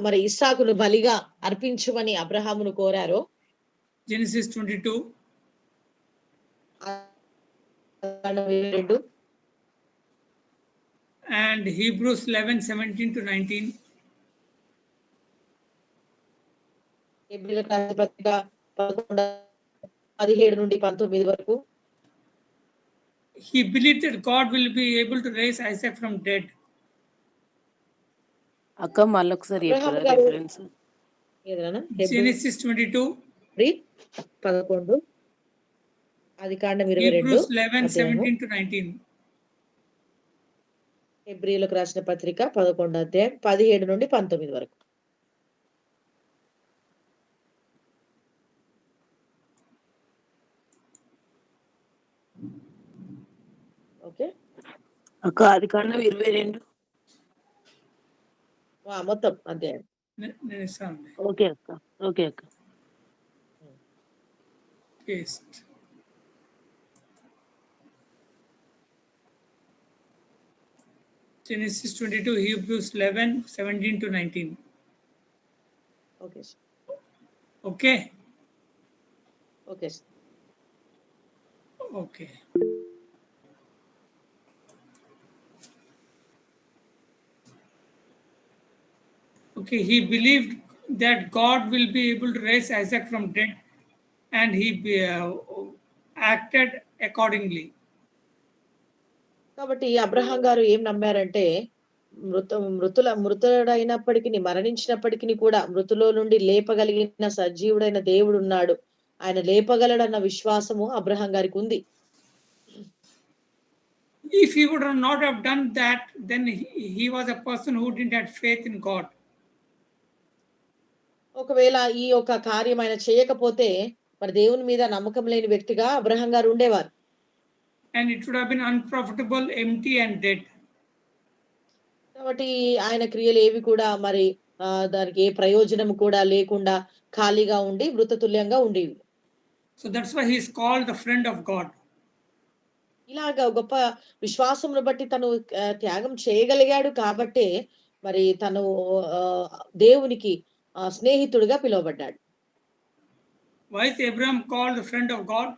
A: మరి ఇస్సాకును బలిగా అర్పించమని అబ్రహామును కోరారో,
B: Genesis 22 and Hebrews 11:17 to 19.
A: హెబ్రీయులకు రాసిన పత్రిక 11:17 నుండి 19 వరకు.
B: He believed that God will be able to raise Isaac from dead.
E: అక్క మళ్ళొకసారి చెప్పరా రిఫరెన్స్?
A: ఏదైనా
B: Genesis 22,
A: 11 ఆది కాండం 22
B: Hebrews 11,
A: అధ్యాయము
B: 17 to 19.
A: హెబ్రీయులకు రాసిన పత్రిక 11 అధ్యాయం 17 నుండి 19 వరకు. ఓకే,
E: అక్క అది కాండం 22.
A: మొత్తం అధ్యాయం.
B: నేను ఇస్తాను.
E: ఓకే అక్క, ఓకే అక్క.
B: Paste. Genesis 22, Hebrews 11, 17 to 19.
A: Okay sir.
B: Okay?
A: Okay sir.
B: Okay. Okay, he believed that God will be able to raise Isaac from dead, and he acted accordingly.
A: కాబట్టి అబ్రహాం గారు ఏం నమ్మారంటే మృతుడైనప్పటికీ మరణించినప్పటికీ కూడా మృతులో నుండి లేపగలిగిన సజీవుడైన దేవుడు ఉన్నాడు, ఆయన లేపగలడన్న విశ్వాసము అబ్రహాం గారికి ఉంది.
B: If he would not have done that, then he was a person who didn't have faith in God.
A: ఒకవేళ ఈ యొక్క కార్యం ఆయన చేయకపోతే మరి దేవుని మీద నమ్మకం లేని వ్యక్తిగా అబ్రహాం గారు ఉండేవారు.
B: And it would have been unprofitable, empty and dead.
A: కాబట్టి ఆయన క్రియలు ఏవి కూడా మరి దానికి ఏ ప్రయోజనం కూడా లేకుండా ఖాళీగా ఉండి మృతతుల్యంగా ఉండేవి.
B: So that's why he is called the friend of God.
A: ఇలాగా గొప్ప విశ్వాసమును బట్టి తను త్యాగం చేయగలిగాడు కాబట్టి మరి తను దేవునికి స్నేహితుడిగా పిలువబడ్డాడు.
B: Why is Abraham called the friend of God?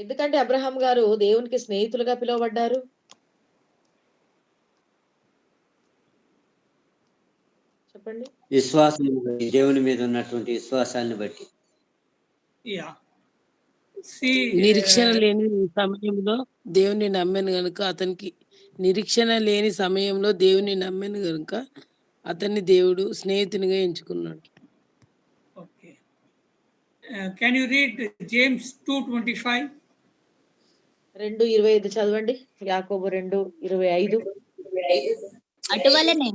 A: ఎందుకంటే అబ్రహాం గారు దేవునికి స్నేహితులుగా పిలువబడ్డారు. చెప్పండి.
H: విశ్వాసం, దేవుని మీద ఉన్నటువంటి విశ్వాసాన్ని బట్టి.
B: Yeah. See,
E: నిరీక్షణ లేని సమయంలో దేవుని నమ్మాను గనుక అతనికి నిరీక్షణ లేని సమయంలో దేవుని నమ్మాను గనుక అతన్ని దేవుడు స్నేహితునిగా ఎంచుకున్నాడు.
B: Okay. Can you read James 2:25?
A: 2:25 చదవండి. యాకోబు 2:25.
C: అటువలనే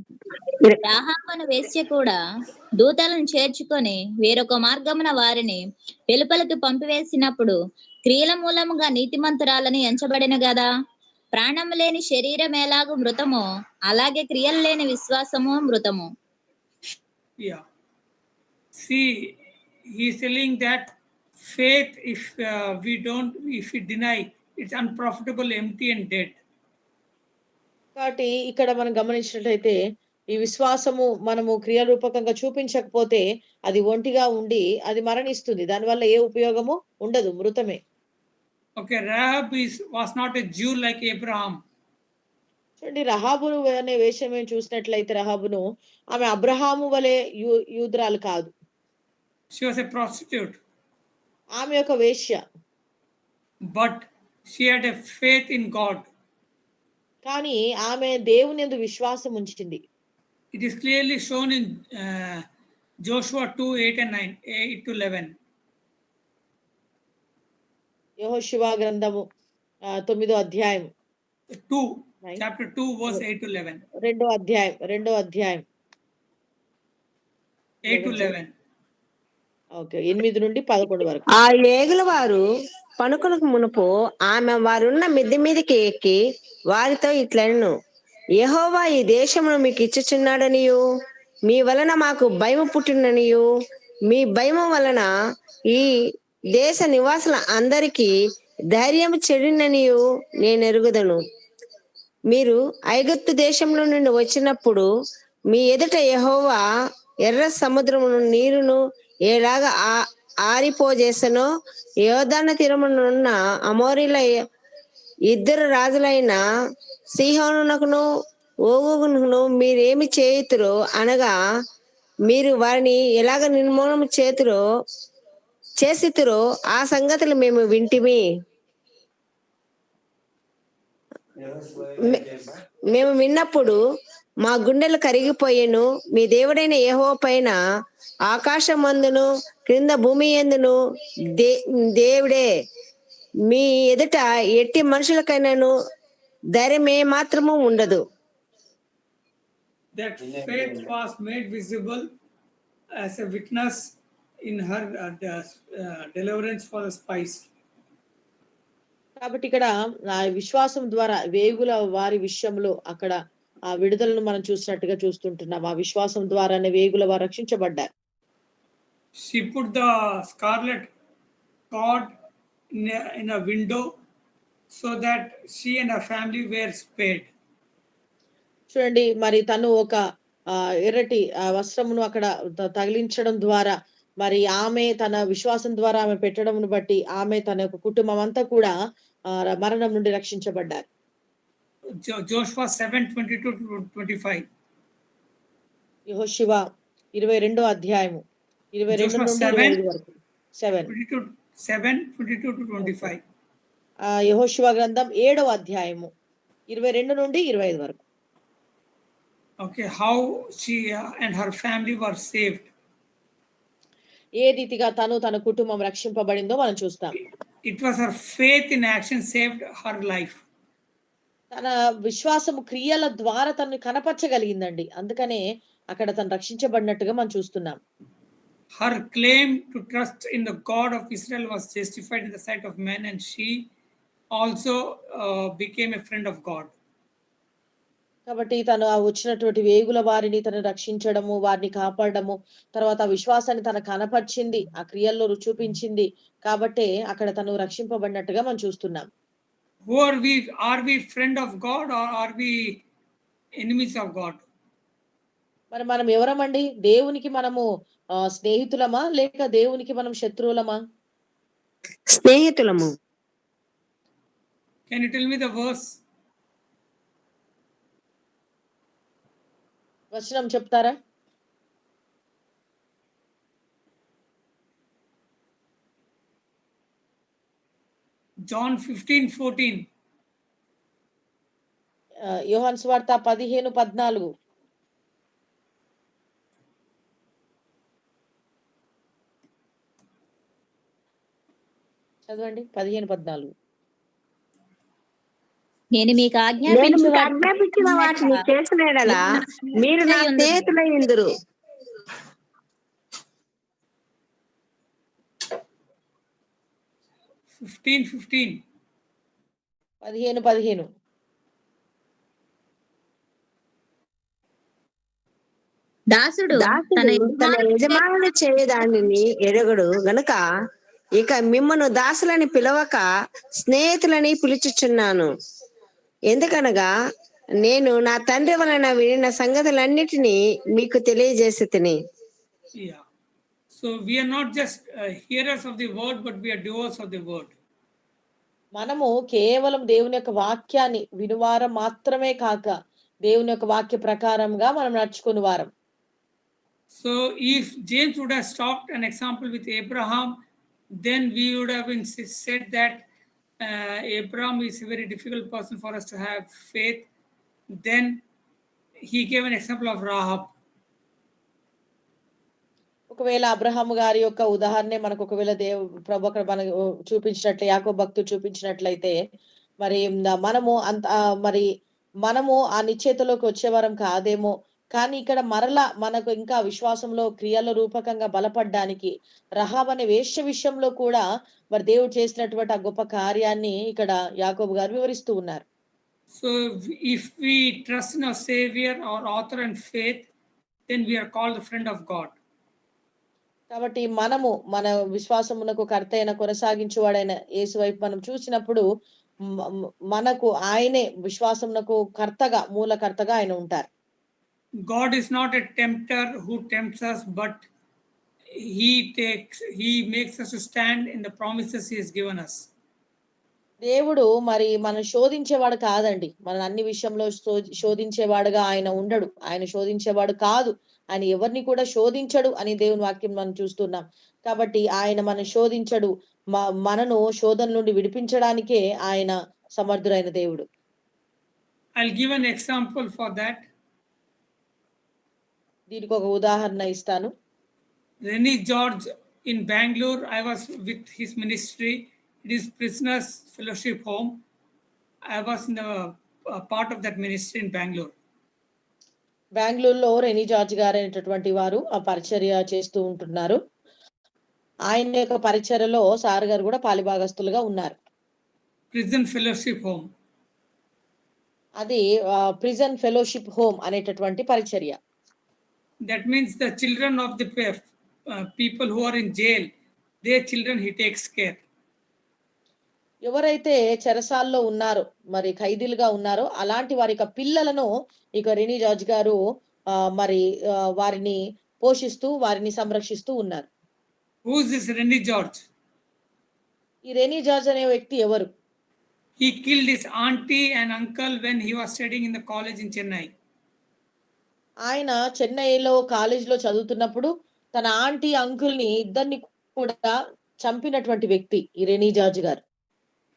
C: రాహాబను వేశ్య కూడా దూతలను చేర్చుకొని వేరొక మార్గమున వారిని వెలుపలికి పంపివేసినప్పుడు క్రియల మూలముగా నీతిమంతురాలని ఎంచబడిన గదా. ప్రాణము లేని శరీరం ఎలాగూ మృతమో అలాగే క్రియలు లేని విశ్వాసము మృతము.
B: Yeah. See, he is telling that faith, if we deny, it's unprofitable, empty and dead.
A: కాబట్టి ఇక్కడ మనం గమనించినట్లయితే ఈ విశ్వాసము మనము క్రియారూపకంగా చూపించకపోతే అది ఒంటిగా ఉండి అది మరణిస్తుంది. దానివల్ల ఏ ఉపయోగము ఉండదు, మృతమే.
B: Okay, Rahab was not a Jew like Abraham.
A: చూడండి, రహాబు అనే వేషం మేము చూసినట్లయితే రహాబును ఆమె అబ్రహాము వలె యూదురాలు కాదు.
B: She was a prostitute.
A: ఆమె ఒక వేశ్య.
B: But she had a faith in God.
A: కానీ ఆమె దేవుని యందు విశ్వాసం ఉంచింది.
B: It is clearly shown in Joshua 2:8 and 9, 8 to 11.
A: యెహోషువ గ్రంథము 9వ అధ్యాయం
B: 2, chapter 2, verse 8 to 11.
A: 2వ అధ్యాయం
B: 8 to 11.
A: ఓకే, 8 నుండి 11 వరకు.
D: ఆ ఏగుల వారు పనుకొనకు మునుపు ఆమె వారున్న మిద్దె మీదకి ఎక్కి వారితో ఇట్లనెను, యెహోవా ఈ దేశమును మీకు ఇచ్చుచున్నాడనియు మీ వలన మాకు భయము పుట్టిననియు మీ భయము వలన ఈ దేశ నివాసుల అందరికీ ధైర్యము చెడిననియు నేను ఎరుగుదను. మీరు ఐగుప్తు దేశంలో నుండి వచ్చినప్పుడు మీ ఎదుట యెహోవా ఎర్ర సముద్రమును నీరును ఎలాగా ఆరిపోజేసనో యోర్దాను తీరమునున్న అమోరీల 2 రాజులైన సీహోనునకును ఓగునుకును మీరేమి చేయుతురో అనగా మీరు వారిని ఎలాగ నిర్మూలన చేసితురో ఆ సంగతులు మేము వింటిమి. మేము విన్నప్పుడు మా గుండెలు కరిగిపోయెను. మీ దేవుడైన యెహోవా పైన ఆకాశమందును క్రింద భూమి యందును దేవుడే. మీ ఎదుట ఎట్టి మనుషులకైనాను ధైర్యం ఏ మాత్రము ఉండదు.
B: That faith was made visible as a witness in her deliverance for the spies.
A: కాబట్టి ఇక్కడ ఆ విశ్వాసం ద్వారా వేగుల వారి విషయంలో అక్కడ ఆ విడుదలను మనం చూసినట్టుగా చూస్తుంటున్నాం. ఆ విశ్వాసం ద్వారానే వేగుల వారు రక్షించబడ్డారు.
B: She put the scarlet cord in a window so that she and her family were spared.
A: చూడండి, మరి తను ఒక ఎర్రటి వస్త్రమును అక్కడ తగిలించడం ద్వారా మరి ఆమె తన విశ్వాసం ద్వారా ఆమె పెట్టడంను బట్టి ఆమె తన యొక్క కుటుంబం అంతా కూడా మరణం నుండి రక్షించబడ్డారు.
B: Joshua 7:22-25.
A: యెహోషువ 22వ అధ్యాయము 22 నుండి 25 వరకు.
B: 7:22-25.
A: యెహోషువ గ్రంథం 7వ అధ్యాయము 22 నుండి 25 వరకు.
B: Okay, how she and her family were saved.
A: ఏ రీతిగా తను తన కుటుంబం రక్షింపబడిందో మనం చూస్తాం.
B: It was her faith in action saved her life.
A: తన విశ్వాసము క్రియల ద్వారా తనని కనపరచగలిగిందండి. అందుకనే అక్కడ తను రక్షించబడినట్టుగా మనం చూస్తున్నాం.
B: Her claim to trust in the God of Israel was justified in the sight of men, and she also became a friend of God.
A: కాబట్టి తను వచ్చినటువంటి వేగుల వారిని తను రక్షించడము, వారిని కాపాడము, తర్వాత విశ్వాసాన్ని తన కనపరిచింది, ఆ క్రియల్లో చూపించింది. కాబట్టి అక్కడ తను రక్షింపబడినట్టుగా మనం చూస్తున్నాం.
B: Who are we? Are we friend of God or are we enemies of God?
A: మరి మనం ఎవరమండి? దేవునికి మనము స్నేహితులమా లేక దేవునికి మనం శత్రువులమా?
D: స్నేహితులము.
B: Can you tell me the verse?
A: వచనం చెప్తారా?
B: John 15:14.
A: యోహాను సువార్త 15:14. చదవండి 15:14.
C: నేను మీకు
D: నేను మీకు ఆజ్ఞాపించిన వాటిని చేసిన యెడల మీరు నా స్నేహితులయ్యుందురు.
B: 15:15.
A: 15:15.
C: దాసుడు
D: తన యజమానులు చేయదానిని ఎరగడు గనుక ఇక మిమ్మను దాసులని పిలవక స్నేహితులని పిలుచుచున్నాను. ఎందుకనగా నేను నా తండ్రి వలన వినిన సంగతులన్నిటినీ మీకు తెలియజేసి తిని.
B: Yeah. So we are not just hearers of the word, but we are doers of the word.
A: మనము కేవలం దేవుని యొక్క వాక్యాన్ని వినువారం మాత్రమే కాక దేవుని యొక్క వాక్య ప్రకారంగా మనం నడుచుకుని వారం.
B: So if James would have stopped an example with Abraham, then we would have been said that Abraham is a very difficult person for us to have faith. Then he gave an example of Rahab.
A: ఒకవేళ అబ్రహాము గారి యొక్క ఉదాహరణ మనకు ఒకవేళ ప్రభు అక్కడ మనకు చూపించినట్లే, యాకోబు భక్తుడు చూపించినట్లయితే మరి మనము మనము ఆ నిశ్చయతలోకి వచ్చేవారం కాదేమో. కానీ ఇక్కడ మరలా మనకు ఇంకా విశ్వాసంలో క్రియల రూపకంగా బలపడడానికి రహాబ్ అనే వేశ్య విషయంలో కూడా మరి దేవుడు చేసినటువంటి ఆ గొప్ప కార్యాన్ని ఇక్కడ యాకోబు గారు వివరిస్తూ ఉన్నారు.
B: So if we trust in our Savior, our author and faith, then we are called the friend of God.
A: కాబట్టి మనము మన విశ్వాసమునకు కర్త అయిన కొనసాగించువాడైన యేసు వైపు మనం చూసినప్పుడు మనకు ఆయనే విశ్వాసమునకు కర్తగా మూలకర్తగా ఆయన ఉంటారు.
B: God is not a tempter who tempts us, but he makes us to stand in the promises he has given us.
A: దేవుడు మరి మనం శోధించేవాడు కాదండి. మన అన్ని విషయంలో శోధించేవాడుగా ఆయన ఉండడు. ఆయన శోధించేవాడు కాదు. ఆయన ఎవరిని కూడా శోధించడు అని దేవుని వాక్యం మనం చూస్తున్నాం. కాబట్టి ఆయన మనం శోధించడు, మనను శోధన నుండి విడిపించడానికే ఆయన సమర్థుడైన దేవుడు.
B: I'll give an example for that.
A: దీనికి ఒక ఉదాహరణ ఇస్తాను.
B: Rennie George in Bangalore, I was with his ministry. It is Prisoners Fellowship Home. I was in the part of that ministry in Bangalore.
A: బెంగళూరులో రెనీ జార్జ్ గారు అనేటటువంటి వారు ఆ పరిచర్య చేస్తూ ఉంటున్నారు. ఆయన యొక్క పరిచర్యలో సార్ గారు కూడా పాలిభాగస్తులుగా ఉన్నారు.
B: Prison Fellowship Home.
A: అది ప్రిజన్ ఫెలోషిప్ హోమ్ అనేటటువంటి పరిచర్య.
B: That means the children of the people who are in jail, their children he takes care.
A: ఎవరైతే చెరసాల్లో ఉన్నారో, మరి ఖైదీలుగా ఉన్నారో అలాంటి వారి యొక్క పిల్లలను ఇక రెనీ జార్జ్ గారు మరి వారిని పోషిస్తూ వారిని సంరక్షిస్తూ ఉన్నారు.
B: Who is this Rennie George?
A: ఈ రెనీ జార్జ్ అనే వ్యక్తి ఎవరు?
B: He killed his auntie and uncle when he was studying in the college in Chennai.
A: ఆయన చెన్నైలో కాలేజీలో చదువుతున్నప్పుడు తన ఆంటీ అంకుల్ ని ఇద్దరిని కూడా చంపినటువంటి వ్యక్తి ఈ రెనీ జార్జ్ గారు.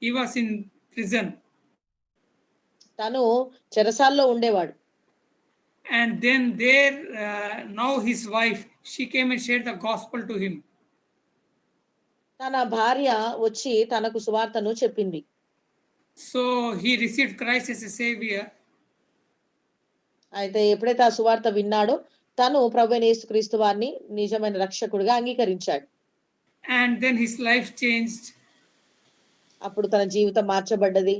B: He was in prison.
A: తను చెరసాల్లో ఉండేవాడు.
B: And then there, now his wife, she came and shared the gospel to him.
A: తన భార్య వచ్చి తనకు సువార్తను చెప్పింది.
B: So he received Christ as a savior.
A: అయితే ఎప్పుడైతే ఆ సువార్త విన్నాడో తను ప్రభువైన యేసుక్రీస్తు వారిని నిజమైన రక్షకుడిగా అంగీకరించాడు.
B: And then his life changed.
A: అప్పుడు తన జీవితం మార్చబడ్డది.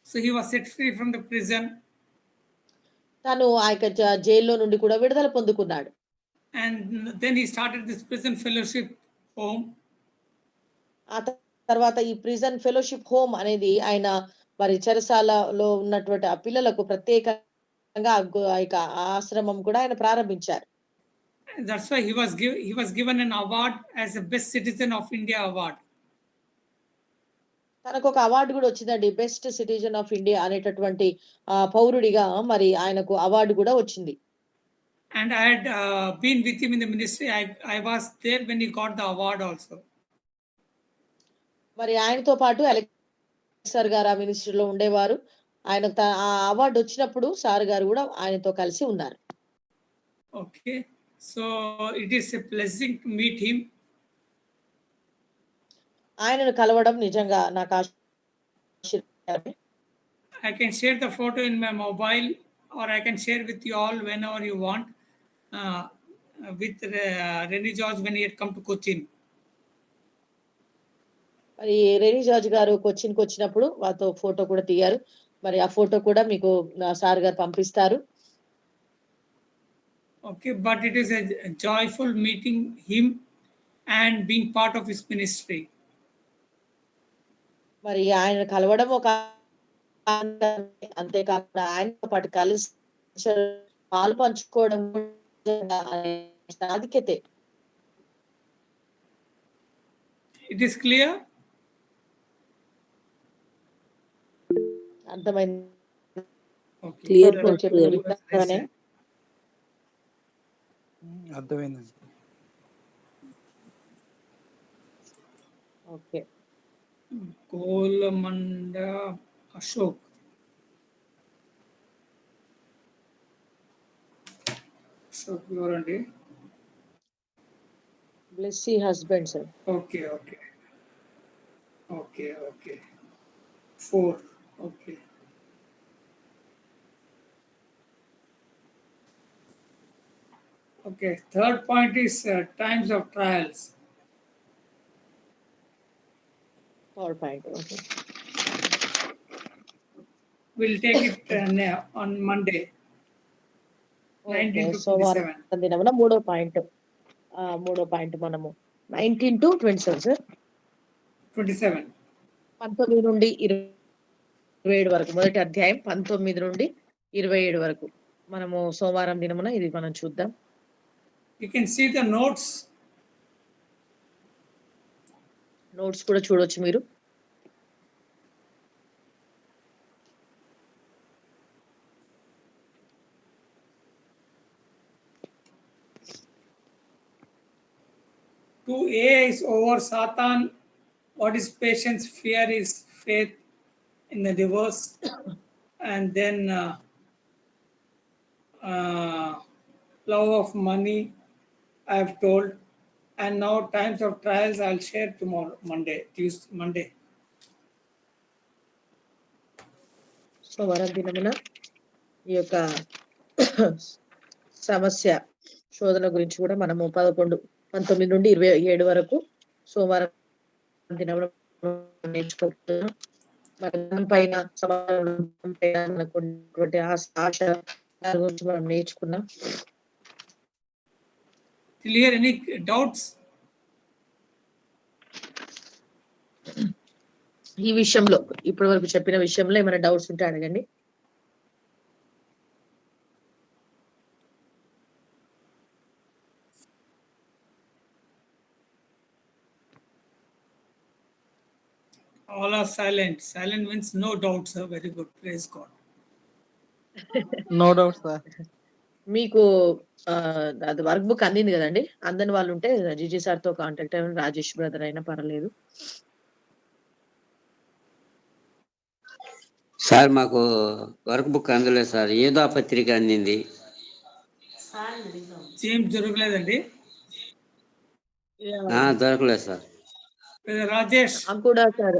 B: So he was set free from the prison.
A: తను ఆ యొక్క జైల్లో నుండి కూడా విడుదల పొందుకున్నాడు.
B: And then he started this prison fellowship home.
A: ఆ తర్వాత ఈ ప్రిజన్ ఫెలోషిప్ హోమ్ అనేది ఆయన మరి చెరసాలలో ఉన్నటువంటి ఆ పిల్లలకు ప్రత్యేకంగా ఆశ్రమం కూడా ఆయన ప్రారంభించారు.
B: That's why he was given an award as the best citizen of India award.
A: తనకు ఒక అవార్డు కూడా వచ్చిందండి, బెస్ట్ సిటిజన్ ఆఫ్ ఇండియా అనేటటువంటి పౌరుడిగా మరి ఆయనకు అవార్డు కూడా వచ్చింది.
B: And I had been with him in the ministry. I was there when he got the award also.
A: మరి ఆయనతో పాటు అలెక్స్ సార్ గారు ఆ మినిస్ట్రీలో ఉండేవారు. ఆయనకు ఆ అవార్డు వచ్చినప్పుడు సార్ గారు కూడా ఆయనతో కలిసి ఉన్నారు.
B: Okay, so it is a blessing to meet him.
A: ఆయనను కలవడం నిజంగా నాకు ఆశీర్వాదమే.
B: I can share the photo in my mobile, or I can share with you all whenever you want, with Rennie George when he had come to Cochin.
A: మరి rainy George గారు కొచ్చిన్కి వచ్చినప్పుడు వారితో photo కూడా తీయారు. మరి ఆ ఫోటో కూడా మీకు sir గారు పంపిస్తారు.
B: Okay, but it is a joyful meeting him and being part of his ministry.
A: మరి ఆయన కలవడం ఒక అంతేకాకుండా ఆయనతో పాటు కలిసి పాలు పంచుకోవడం సాధికతే.
B: It is clear.
A: అర్థమైంది.
E: క్లియర్
J: అర్థమైందండి.
A: Okay.
B: Kolamanda Ashok. Ashok, you are on day.
A: Blessy husband sir.
B: Okay. 4. Okay. Okay. Third point is times of trials.
A: PowerPoint. Okay.
B: We'll take it on Monday. 19 to 27.
A: దినమున మూడో point మనము 19 to 27 sir.
B: 27.
A: 19 నుండి 27 వరకు, మొదటి అధ్యాయం 19 నుండి 27 వరకు మనము సోమవారం దినమున ఇది మనం చూద్దాం.
B: You can see the notes.
A: Notes కూడా చూడొచ్చు మీరు.
B: To A is over Satan. What is patience? Fear is faith in the reverse. And then love of money, I have told. And now times of trials I'll share tomorrow, Monday.
A: సోమవారం దినమున ఈ యొక్క సమస్య శోధన గురించి కూడా మనము 19 నుండి 27 వరకు సోమవారం దినమున నేర్చుకుంటున్నాం. మన పైన సమాధానం పైన మనకు ఉన్నటువంటి ఆశ దాని గురించి మనం నేర్చుకున్నాం.
B: Clear? Any doubts?
A: ఈ విషయంలో ఇప్పటి వరకు చెప్పిన విషయంలో ఏమైనా డౌట్స్ ఉంటే అడగండి.
B: All are silent. Silent means no doubts, sir. Very good. Praise God.
J: No doubt sir.
A: మీకు అది వర్క్ బుక్ అందింది కదండి. అందని వాళ్ళు ఉంటే జీజీ సార్ తో కాంటాక్ట్ అవ్వండి. రాజేష్ బ్రదర్ అయినా పర్లేదు.
H: సార్ మాకు వర్క్ బుక్ అందలేదు సార్. ఏదో పత్రిక అందింది.
B: జేమ్స్ దొరకలేదండి.
H: దొరకలేదు సార్.
B: రాజేష్
A: కూడా sir.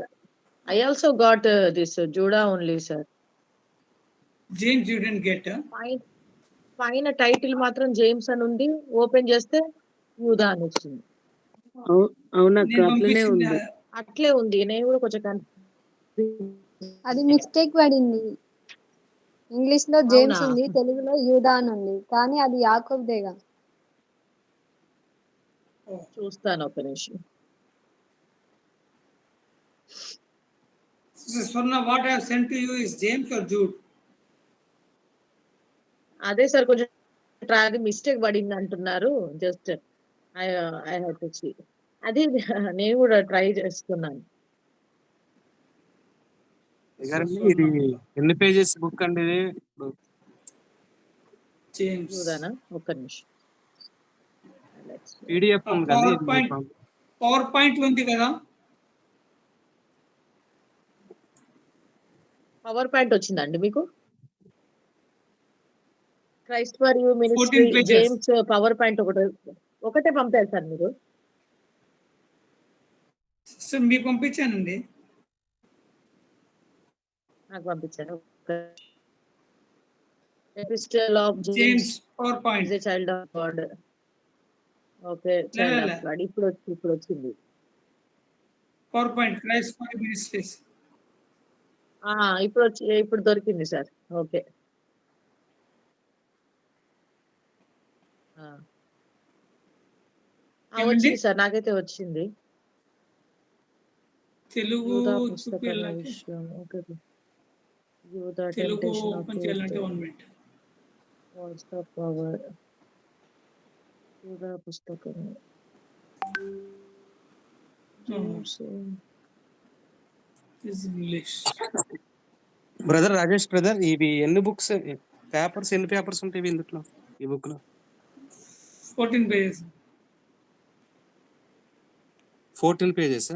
A: I also got this Judah only sir.
B: James you didn't get.
A: పైన టైటిల్ మాత్రం జేమ్స్ అని ఉంది. ఓపెన్ చేస్తే యూదా అని వచ్చింది.
E: అవునక్క అట్లనే ఉంది.
A: అట్లే ఉంది. నేను కూడా కొంచెం
G: అది మిస్టేక్ పడింది. ఇంగ్లీష్ లో జేమ్స్ ఉంది, తెలుగులో యూదా అని ఉంది, కానీ అది యాకోబుదేగా.
A: చూస్తాను ఒక నిమిషం.
B: Swarna, what I have sent to you is James or Jude?
A: అదే సార్ కొంచెం అది మిస్టేక్ పడింది అంటున్నారు. Just I have to see. అది నేను కూడా ట్రై చేస్తున్నాను.
J: ఇది ఎన్ని పేజెస్ బుక్ అండి ఇది?
B: జేమ్స్
A: చూడానా ఒక్క నిమిషం.
J: PDF
B: పవర్ పాయింట్ ఉంది కదా.
A: పవర్ పాయింట్ వచ్చిందండి మీకు? Christ for you ministry James power point ఒకటే పంపారు సార్ మీరు?
B: మీకు పంపించానండి.
A: నాకు పంపించాను. Epistle of
B: James power point
A: is a child of God. Okay, child of God. ఇప్పుడు వచ్చింది
B: power point Christ for ministries.
A: ఇప్పుడు దొరికింది సార్. ఓకే, వచ్చింది సార్. నాకైతే వచ్చింది.
B: తెలుగు
A: విషయం. ఓకే,
B: తెలుగు ఓపెన్ చేయాలంటే 1 మినిట్.
A: పవర్ యూదా పుస్తకం
B: ఇంగ్లీష్.
J: బ్రదర్ రాజేష్ బ్రదర్, ఇవి ఎన్ని బుక్స్ పేపర్స్ ఎన్ని పేపర్స్ ఉంటాయి ఇందులో ఈ బుక్ లో?
B: 14 pages.
J: 14 pages.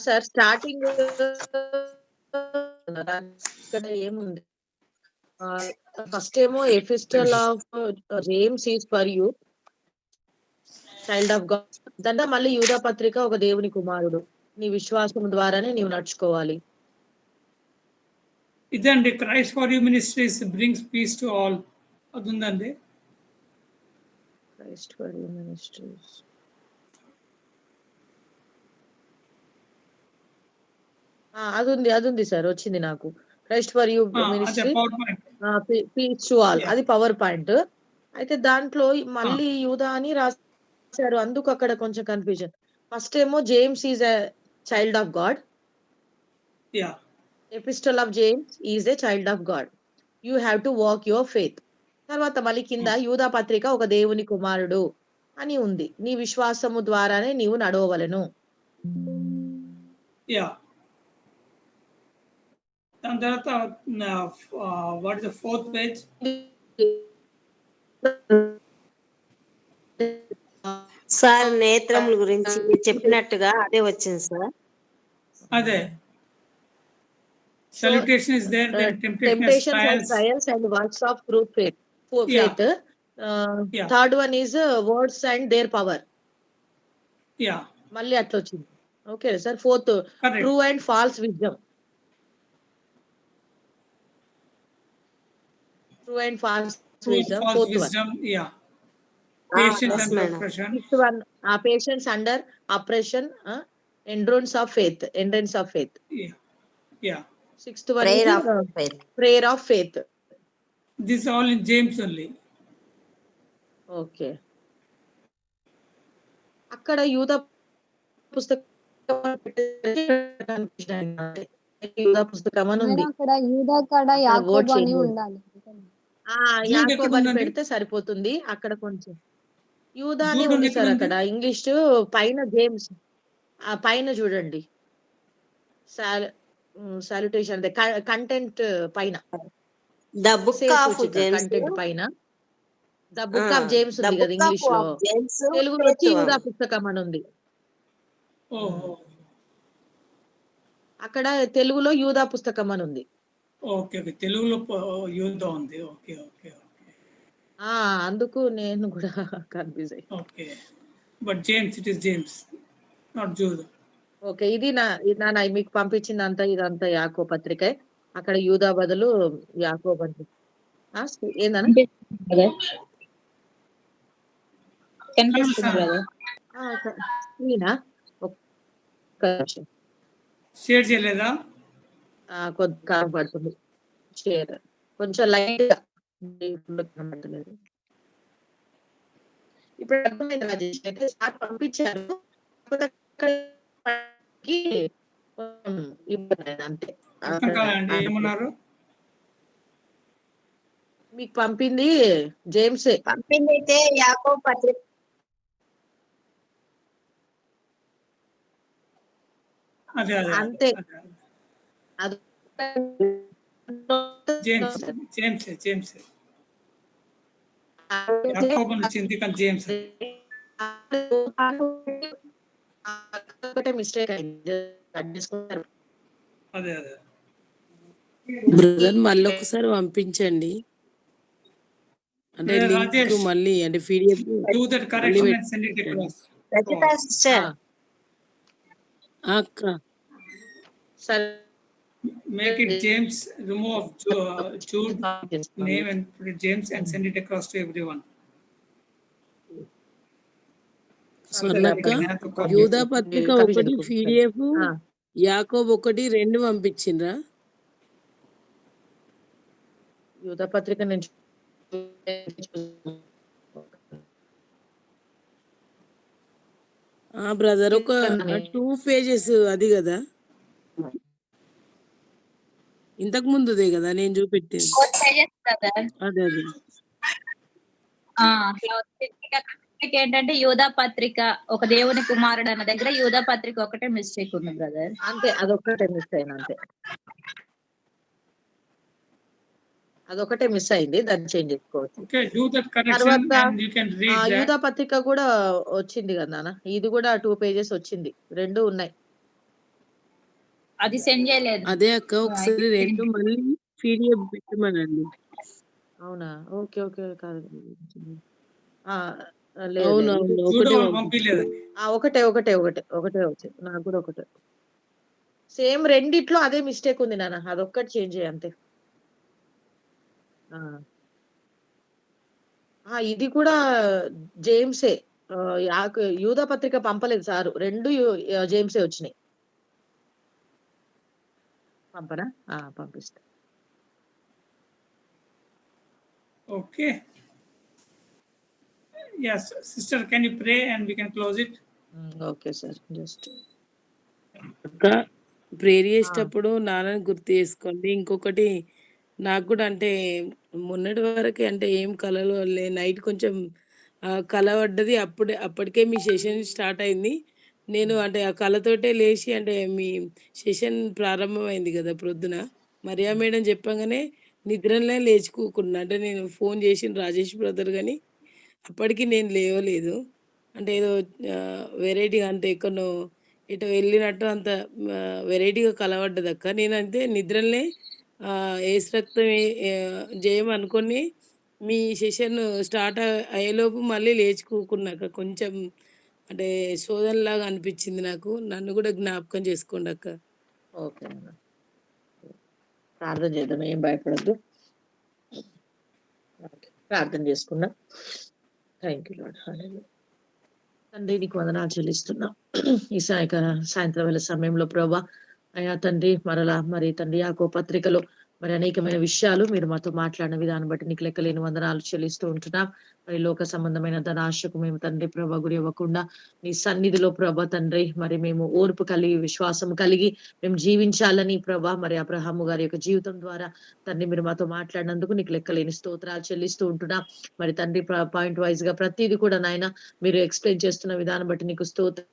A: సార్ స్టార్టింగ్ ఇక్కడ ఏముంది? ఫస్ట్ ఏమో epistle of James is for you child of God. దాంట్లో మళ్ళీ యూదా పత్రిక ఒక దేవుని కుమారుడు, నీ విశ్వాసం ద్వారానే నీవు నడుచుకోవాలి.
B: ఇదండి Christ for you ministries brings peace to all. అది ఉందండి.
A: క్రైస్ట్ ఫర్ యూ మినిస్ట్రీస్ అది ఉంది సార్. వచ్చింది నాకు. Christ for you ministry peace to all, అది పవర్ పాయింట్. అయితే దాంట్లో మళ్ళీ యూదా అని రాశారు. అందుకు అక్కడ కొంచెం కన్ఫ్యూజన్. ఫస్ట్ ఏమో James is a child of God. Epistle of James is a child of God. You have to walk your faith. తర్వాత మళ్ళీ కింద యూదా పత్రిక ఒక దేవుని కుమారుడు అని ఉంది, నీ విశ్వాసము ద్వారానే నీవు నడవవలెను.
B: దాని తర్వాత what is the 4th page?
D: Sir నేత్రముల గురించి చెప్పినట్టుగా అదే వచ్చింది సార్.
B: అదే Salutation is there, then temptation as
A: temptations as
B: trials.
A: trials and works of true faith.
B: Yeah.
A: Faith.
B: Yeah.
A: Third one is words and their power.
B: Yeah.
A: మళ్ళీ అట్లా వచ్చింది. Okay sir. Fourth
B: Correct.
A: True and false wisdom. True and false
B: True and
A: wisdom.
B: false
A: fourth one.
B: wisdom. Yeah. Patience
D: yes,
B: under
D: madam.
B: oppression.
A: Fifth one patience under oppression. Endurance of faith. Endurance of faith.
B: Yeah. Yeah.
A: Sixth one
D: Prayer
A: is
D: of faith.
A: Prayer of faith.
B: This is all in James only.
A: Okay. అక్కడ యూదా పుస్తకం యూదా పుస్తకం అని ఉంది.
G: Madam అక్కడ యూదా కాడ
A: అక్కడ
G: యాకోబు
A: word
G: అని
A: change.
G: ఉండాలి.
B: జూడ్ ఎక్కడ
A: యాకోబు అని
B: ఉందండి?
A: పెడితే సరిపోతుంది. అక్కడ కొంచెం యూదా అని
B: జూడ్
A: ఉంది
B: ఎక్కడ
A: సార్.
B: ఉంది?
A: అక్కడ ఇంగ్లీష్ పైన జేమ్స్. ఆ పైన చూడండి. సాల్యుటేషన్ అంటే కంటెంట్ పైన
D: The book
A: సేల్
D: of
A: సూచిక
D: James.
A: కంటెంట్ పైన the book of James
D: The
A: ఉంది కదా
D: book of
A: ఇంగ్లీష్ లో.
D: James.
A: తెలుగులో
D: faith
A: వచ్చి
D: one.
A: యూదా పుస్తకం అని ఉంది.
B: Oh.
A: అక్కడ తెలుగులో యూదా పుస్తకం అని ఉంది.
B: Okay okay. తెలుగులో యూదా ఉంది. Okay okay okay.
A: అందుకు నేను కూడా కన్ఫ్యూజ్ అయ్యి.
B: Okay. But James, it is James, not Jude.
A: Okay. ఇది నా మీకు పంపించిందంతా ఇదంతా యాకో పత్రికే. అక్కడ యూదా బదులు యాకోబు అని. ఏందన్నా?
C: కనిపిస్తుంది బ్రదర్.
A: స్క్రీనా? ఒక్క నిమిషం.
B: షేర్ చేయలేదా?
A: కొద్ది కాలం పడుతుంది. షేర్ కొంచెం లైట్ గా కనబడలేదు. ఇప్పుడు అర్థమైంది రాజేష్. అయితే సార్ పంపించారు. కాకపోతే అక్కడికి కొంచెం ఇబ్బంది అయింది అంతే.
B: అర్థం కాదండి. ఏమన్నారు?
A: మీకు పంపింది జేమ్సే.
D: పంపింది అయితే యాకోబు పత్రిక.
B: అదే అదే
A: అంతే.
B: అదే.
A: అది
B: జేమ్స్ జేమ్స్ జేమ్స్ యాకోబు వచ్చింది కానీ జేమ్స్.
A: ఒకటే మిస్టేక్ అయింది.
B: అదే అదే.
E: బ్రదర్ మళ్ళీ ఒకసారి పంపించండి. అంటే
B: Brother
E: లింక్
B: Rajesh,
E: మళ్ళీ అంటే PDF
B: do that correction and send it across.
D: Rachitha sister.
E: అక్క
A: సరే.
B: Make it James, remove Jude name and put it James and send it across to everyone.
E: స్వర్ణక్క యూదా పత్రిక ఒకటి PDF, యాకోబు ఒకటి 2 పంపించిండ్రా?
A: యూదా పత్రిక నుంచి
E: బ్రదర్ ఒక 2 పేజెస్ అది కదా ఇంతకు ముందుదే కదా నేను చూపెట్టింది. అదే అదే
C: ఏంటంటే యూదా పత్రిక ఒక దేవుని కుమారుడు అన్న దగ్గర యూదా పత్రిక ఒకటే మిస్టేక్ ఉంది బ్రదర్.
A: అంతే. అదొక్కటే మిస్ అయిన అంతే. అదొకటే మిస్ అయింది. దాన్ని చేంజ్ చేసుకోవచ్చు.
B: Okay, do that correction and you can read that.
A: యూదా పత్రిక కూడా వచ్చింది కదా నాన్న. ఇది కూడా 2 పేజెస్ వచ్చింది. 2 ఉన్నాయి.
C: అది సెండ్ చేయలేదు.
E: అదే అక్క ఒకసారి 2 మళ్ళీ PDF పెట్టమనండి.
A: అవునా? Okay okay. కాదు. లేదు.
E: అవునవును
A: ఒకటే వచ్చింది. నాకు కూడా ఒకటే. సేమ్ రెండిట్లో అదే మిస్టేక్ ఉంది నాన్న. అదొక్కటి చేంజ్ చేయి అంతే. ఇది కూడా జేమ్సే. యూదా పత్రిక పంపలేదు సారు. 2 జేమ్సే వచ్చినాయి. పంపనా? పంపిస్తా.
B: Okay. Yes, sister, can you pray and we can close it?
A: Okay sir. Just
E: అక్క ప్రేయర్ చేసేటప్పుడు నాన్నని గుర్తు చేసుకోండి. ఇంకొకటి నాకు కూడా అంటే మొన్నటి వరకు అంటే ఏం కలలు నైట్ కొంచెం కల పడ్డది. అప్పటికే మీ సెషన్ స్టార్ట్ అయింది. నేను అంటే ఆ కళతోటే లేచి అంటే మీ సెషన్ ప్రారంభమైంది కదా ప్రొద్దున. మరియా మేడం చెప్పగానే నిద్రనే లేచి కూకున్నా. అంటే నేను ఫోన్ చేసిన రాజేష్ బ్రదర్ కానీ అప్పటికి నేను లేవలేదు. అంటే ఏదో వెరైటీగా అంటే ఎక్కడో ఎటో వెళ్ళినట్టు అంత వెరైటీగా కలవడ్డదక్క. నేనంతే నిద్రలనే ఏసు రక్తం జయం అనుకోని మీ సెషన్ స్టార్ట్ అయ్యేలోపు మళ్ళీ లేచి కూకున్నాక. కొంచెం అంటే శోధనలాగా అనిపించింది నాకు. నన్ను కూడా జ్ఞాపకం చేసుకోండక్క.
A: ఓకే అన్న. ప్రార్థన చేద్దాం, ఏం భయపడొద్దు. ఓకే. ప్రార్థన చేసుకుందాం. Thank you lord. హల్లెలూయా. తండ్రి నీకు వందనాలు చెల్లిస్తున్నాం. ఈ సాయంత్రం వేళ సమయంలో ప్రభా అయ్యా తండ్రి మరలా మరి తండ్రి యాకోబు పత్రికలో మరి అనేకమైన విషయాలు మీరు మాతో మాట్లాడిన విధానం బట్టి నీకు లెక్కలేని వందనాలు చెల్లిస్తూ ఉంటున్నాం. మరి లోక సంబంధమైన ధనాశకు మేము తండ్రి ప్రభా గురి ఇవ్వకుండా నీ సన్నిధిలో ప్రభా తండ్రి మరి మేము ఓర్పు కలిగి విశ్వాసం కలిగి మేము జీవించాలని ప్రభా మరి అబ్రహాము గారి యొక్క జీవితం ద్వారా తండ్రి మీరు మాతో మాట్లాడినందుకు నీకు లెక్కలేని స్తోత్రాలు చెల్లిస్తూ ఉంటున్నాం. మరి తండ్రి పాయింట్ వైజ్ గా ప్రతిదీ కూడా నాయన మీరు ఎక్స్ప్లెయిన్ చేస్తున్న విధానం బట్టి నీకు స్తోత్రాలు.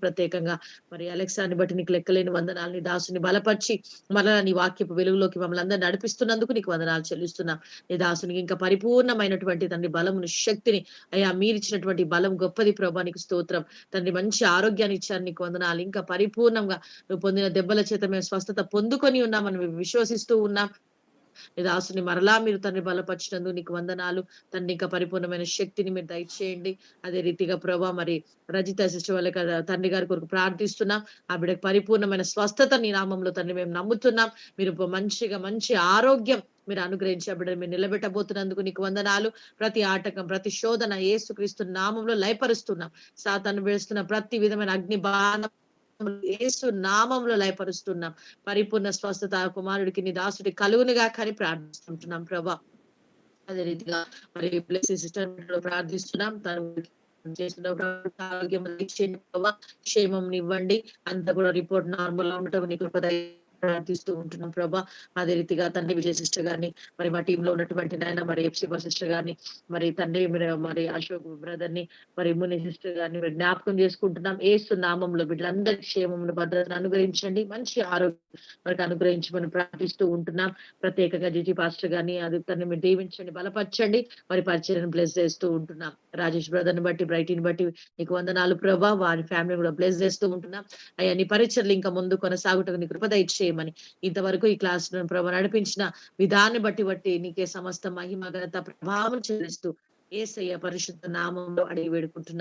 A: ప్రత్యేకంగా మరి అలెక్సాని బట్టి నీకు లెక్కలేని వందనాలు. నీ దాసుని బలపరిచి మరలా నీ వాక్యపు వెలుగులోకి మమ్మల్ని అందరూ నడిపిస్తున్నందుకు నీకు వందనాలు చెల్లిస్తున్నాం. నీ దాసునికి ఇంకా పరిపూర్ణమైనటువంటి తండ్రి బలమును శక్తిని అయ్యా మీరిచ్చినటువంటి బలం గొప్పది ప్రభా, నీకు స్తోత్రం. తండ్రి మంచి ఆరోగ్యాన్ని ఇచ్చారు, నీకు వందనాలు. ఇంకా పరిపూర్ణంగా నువ్వు పొందిన దెబ్బల చేత మేము స్వస్థత పొందుకొని ఉన్నామని మేము విశ్వసిస్తూ ఉన్నాం. నీ దాసుని మరలా మీరు తండ్రి బలపరిచినందుకు నీకు వందనాలు. తండ్రి ఇంకా పరిపూర్ణమైన శక్తిని మీరు దయచేయండి. అదే రీతిగా ప్రభా మరి రజిత సిస్టర్ వాళ్ళ తండ్రి గారి కొరకు ప్రార్థిస్తున్నాం. ఆ బిడ్డకు పరిపూర్ణమైన స్వస్థత నీ నామంలో తండ్రి మేము నమ్ముతున్నాం. మీరు మంచి ఆరోగ్యం మీరు అనుగ్రహించి ఆ బిడ్డను మీరు నిలబెట్టబోతున్నందుకు నీకు వందనాలు. ప్రతి ఆటకం ప్రతి శోధన యేసుక్రీస్తు నామంలో లయపరుస్తున్నాం. సాతాను వేస్తున్న ప్రతి విధమైన అగ్ని బాణం యేసు నామంలో లయపరుస్తున్నాం. పరిపూర్ణ స్వస్థత కుమారుడికి నీ దాసుడి కలుగునుగా కానీ ప్రార్థిస్తుంటున్నాం ప్రభా. అదే రీతిగా మరి సిస్టర్ ప్రార్థిస్తున్నాం. తను చేసిన ఆరోగ్యం క్షేమం ఇవ్వండి. అంత కూడా రిపోర్ట్ నార్మల్ గా ఉండటం నీ కృప ప్రార్థిస్తూ ఉంటున్నాం ప్రభా. అదే రీతిగా తండ్రి విజయ సిస్టర్ గారిని మరి మా టీంలో ఉన్నటువంటి నాయన మరి ఎఫ్సిబా సిస్టర్ గారిని మరి తండ్రి మరి అశోక్ బ్రదర్ ని మరి ముని సిస్టర్ గారిని మరి జ్ఞాపకం చేసుకుంటున్నాం. ఏసు నామంలో బిడ్డలందరి క్షేమమును భద్రతను అనుగ్రహించండి. మంచి ఆరోగ్యం మనకు అనుగ్రహించమని ప్రార్థిస్తూ ఉంటున్నాం. ప్రత్యేకంగా జిజి పాస్టర్ గారిని అది తన్ని మీరు దీవించండి, బలపరచండి. మరి పరిచయం బ్లెస్ చేస్తూ ఉంటున్నాం. రాజేష్ బ్రదర్ ని బట్టి బ్రైటీని బట్టి నీకు వందనాలు ప్రభా. వారి ఫ్యామిలీ కూడా బ్లెస్ చేస్తూ ఉంటున్నాం. అయ్యా నీ పరిచయలు ఇంకా ముందు కొనసాగుటకు నీ కృప దయచేయమని ఇంతవరకు ఈ క్లాస్ ప్రభా నడిపించిన విధాన్ని బట్టి నీకే సమస్త మహిమ ఘనత ప్రభావం చెల్లిస్తూ యేసయ్య పరిశుద్ధ నామంలో అడిగి వేడుకుంటున్నాం.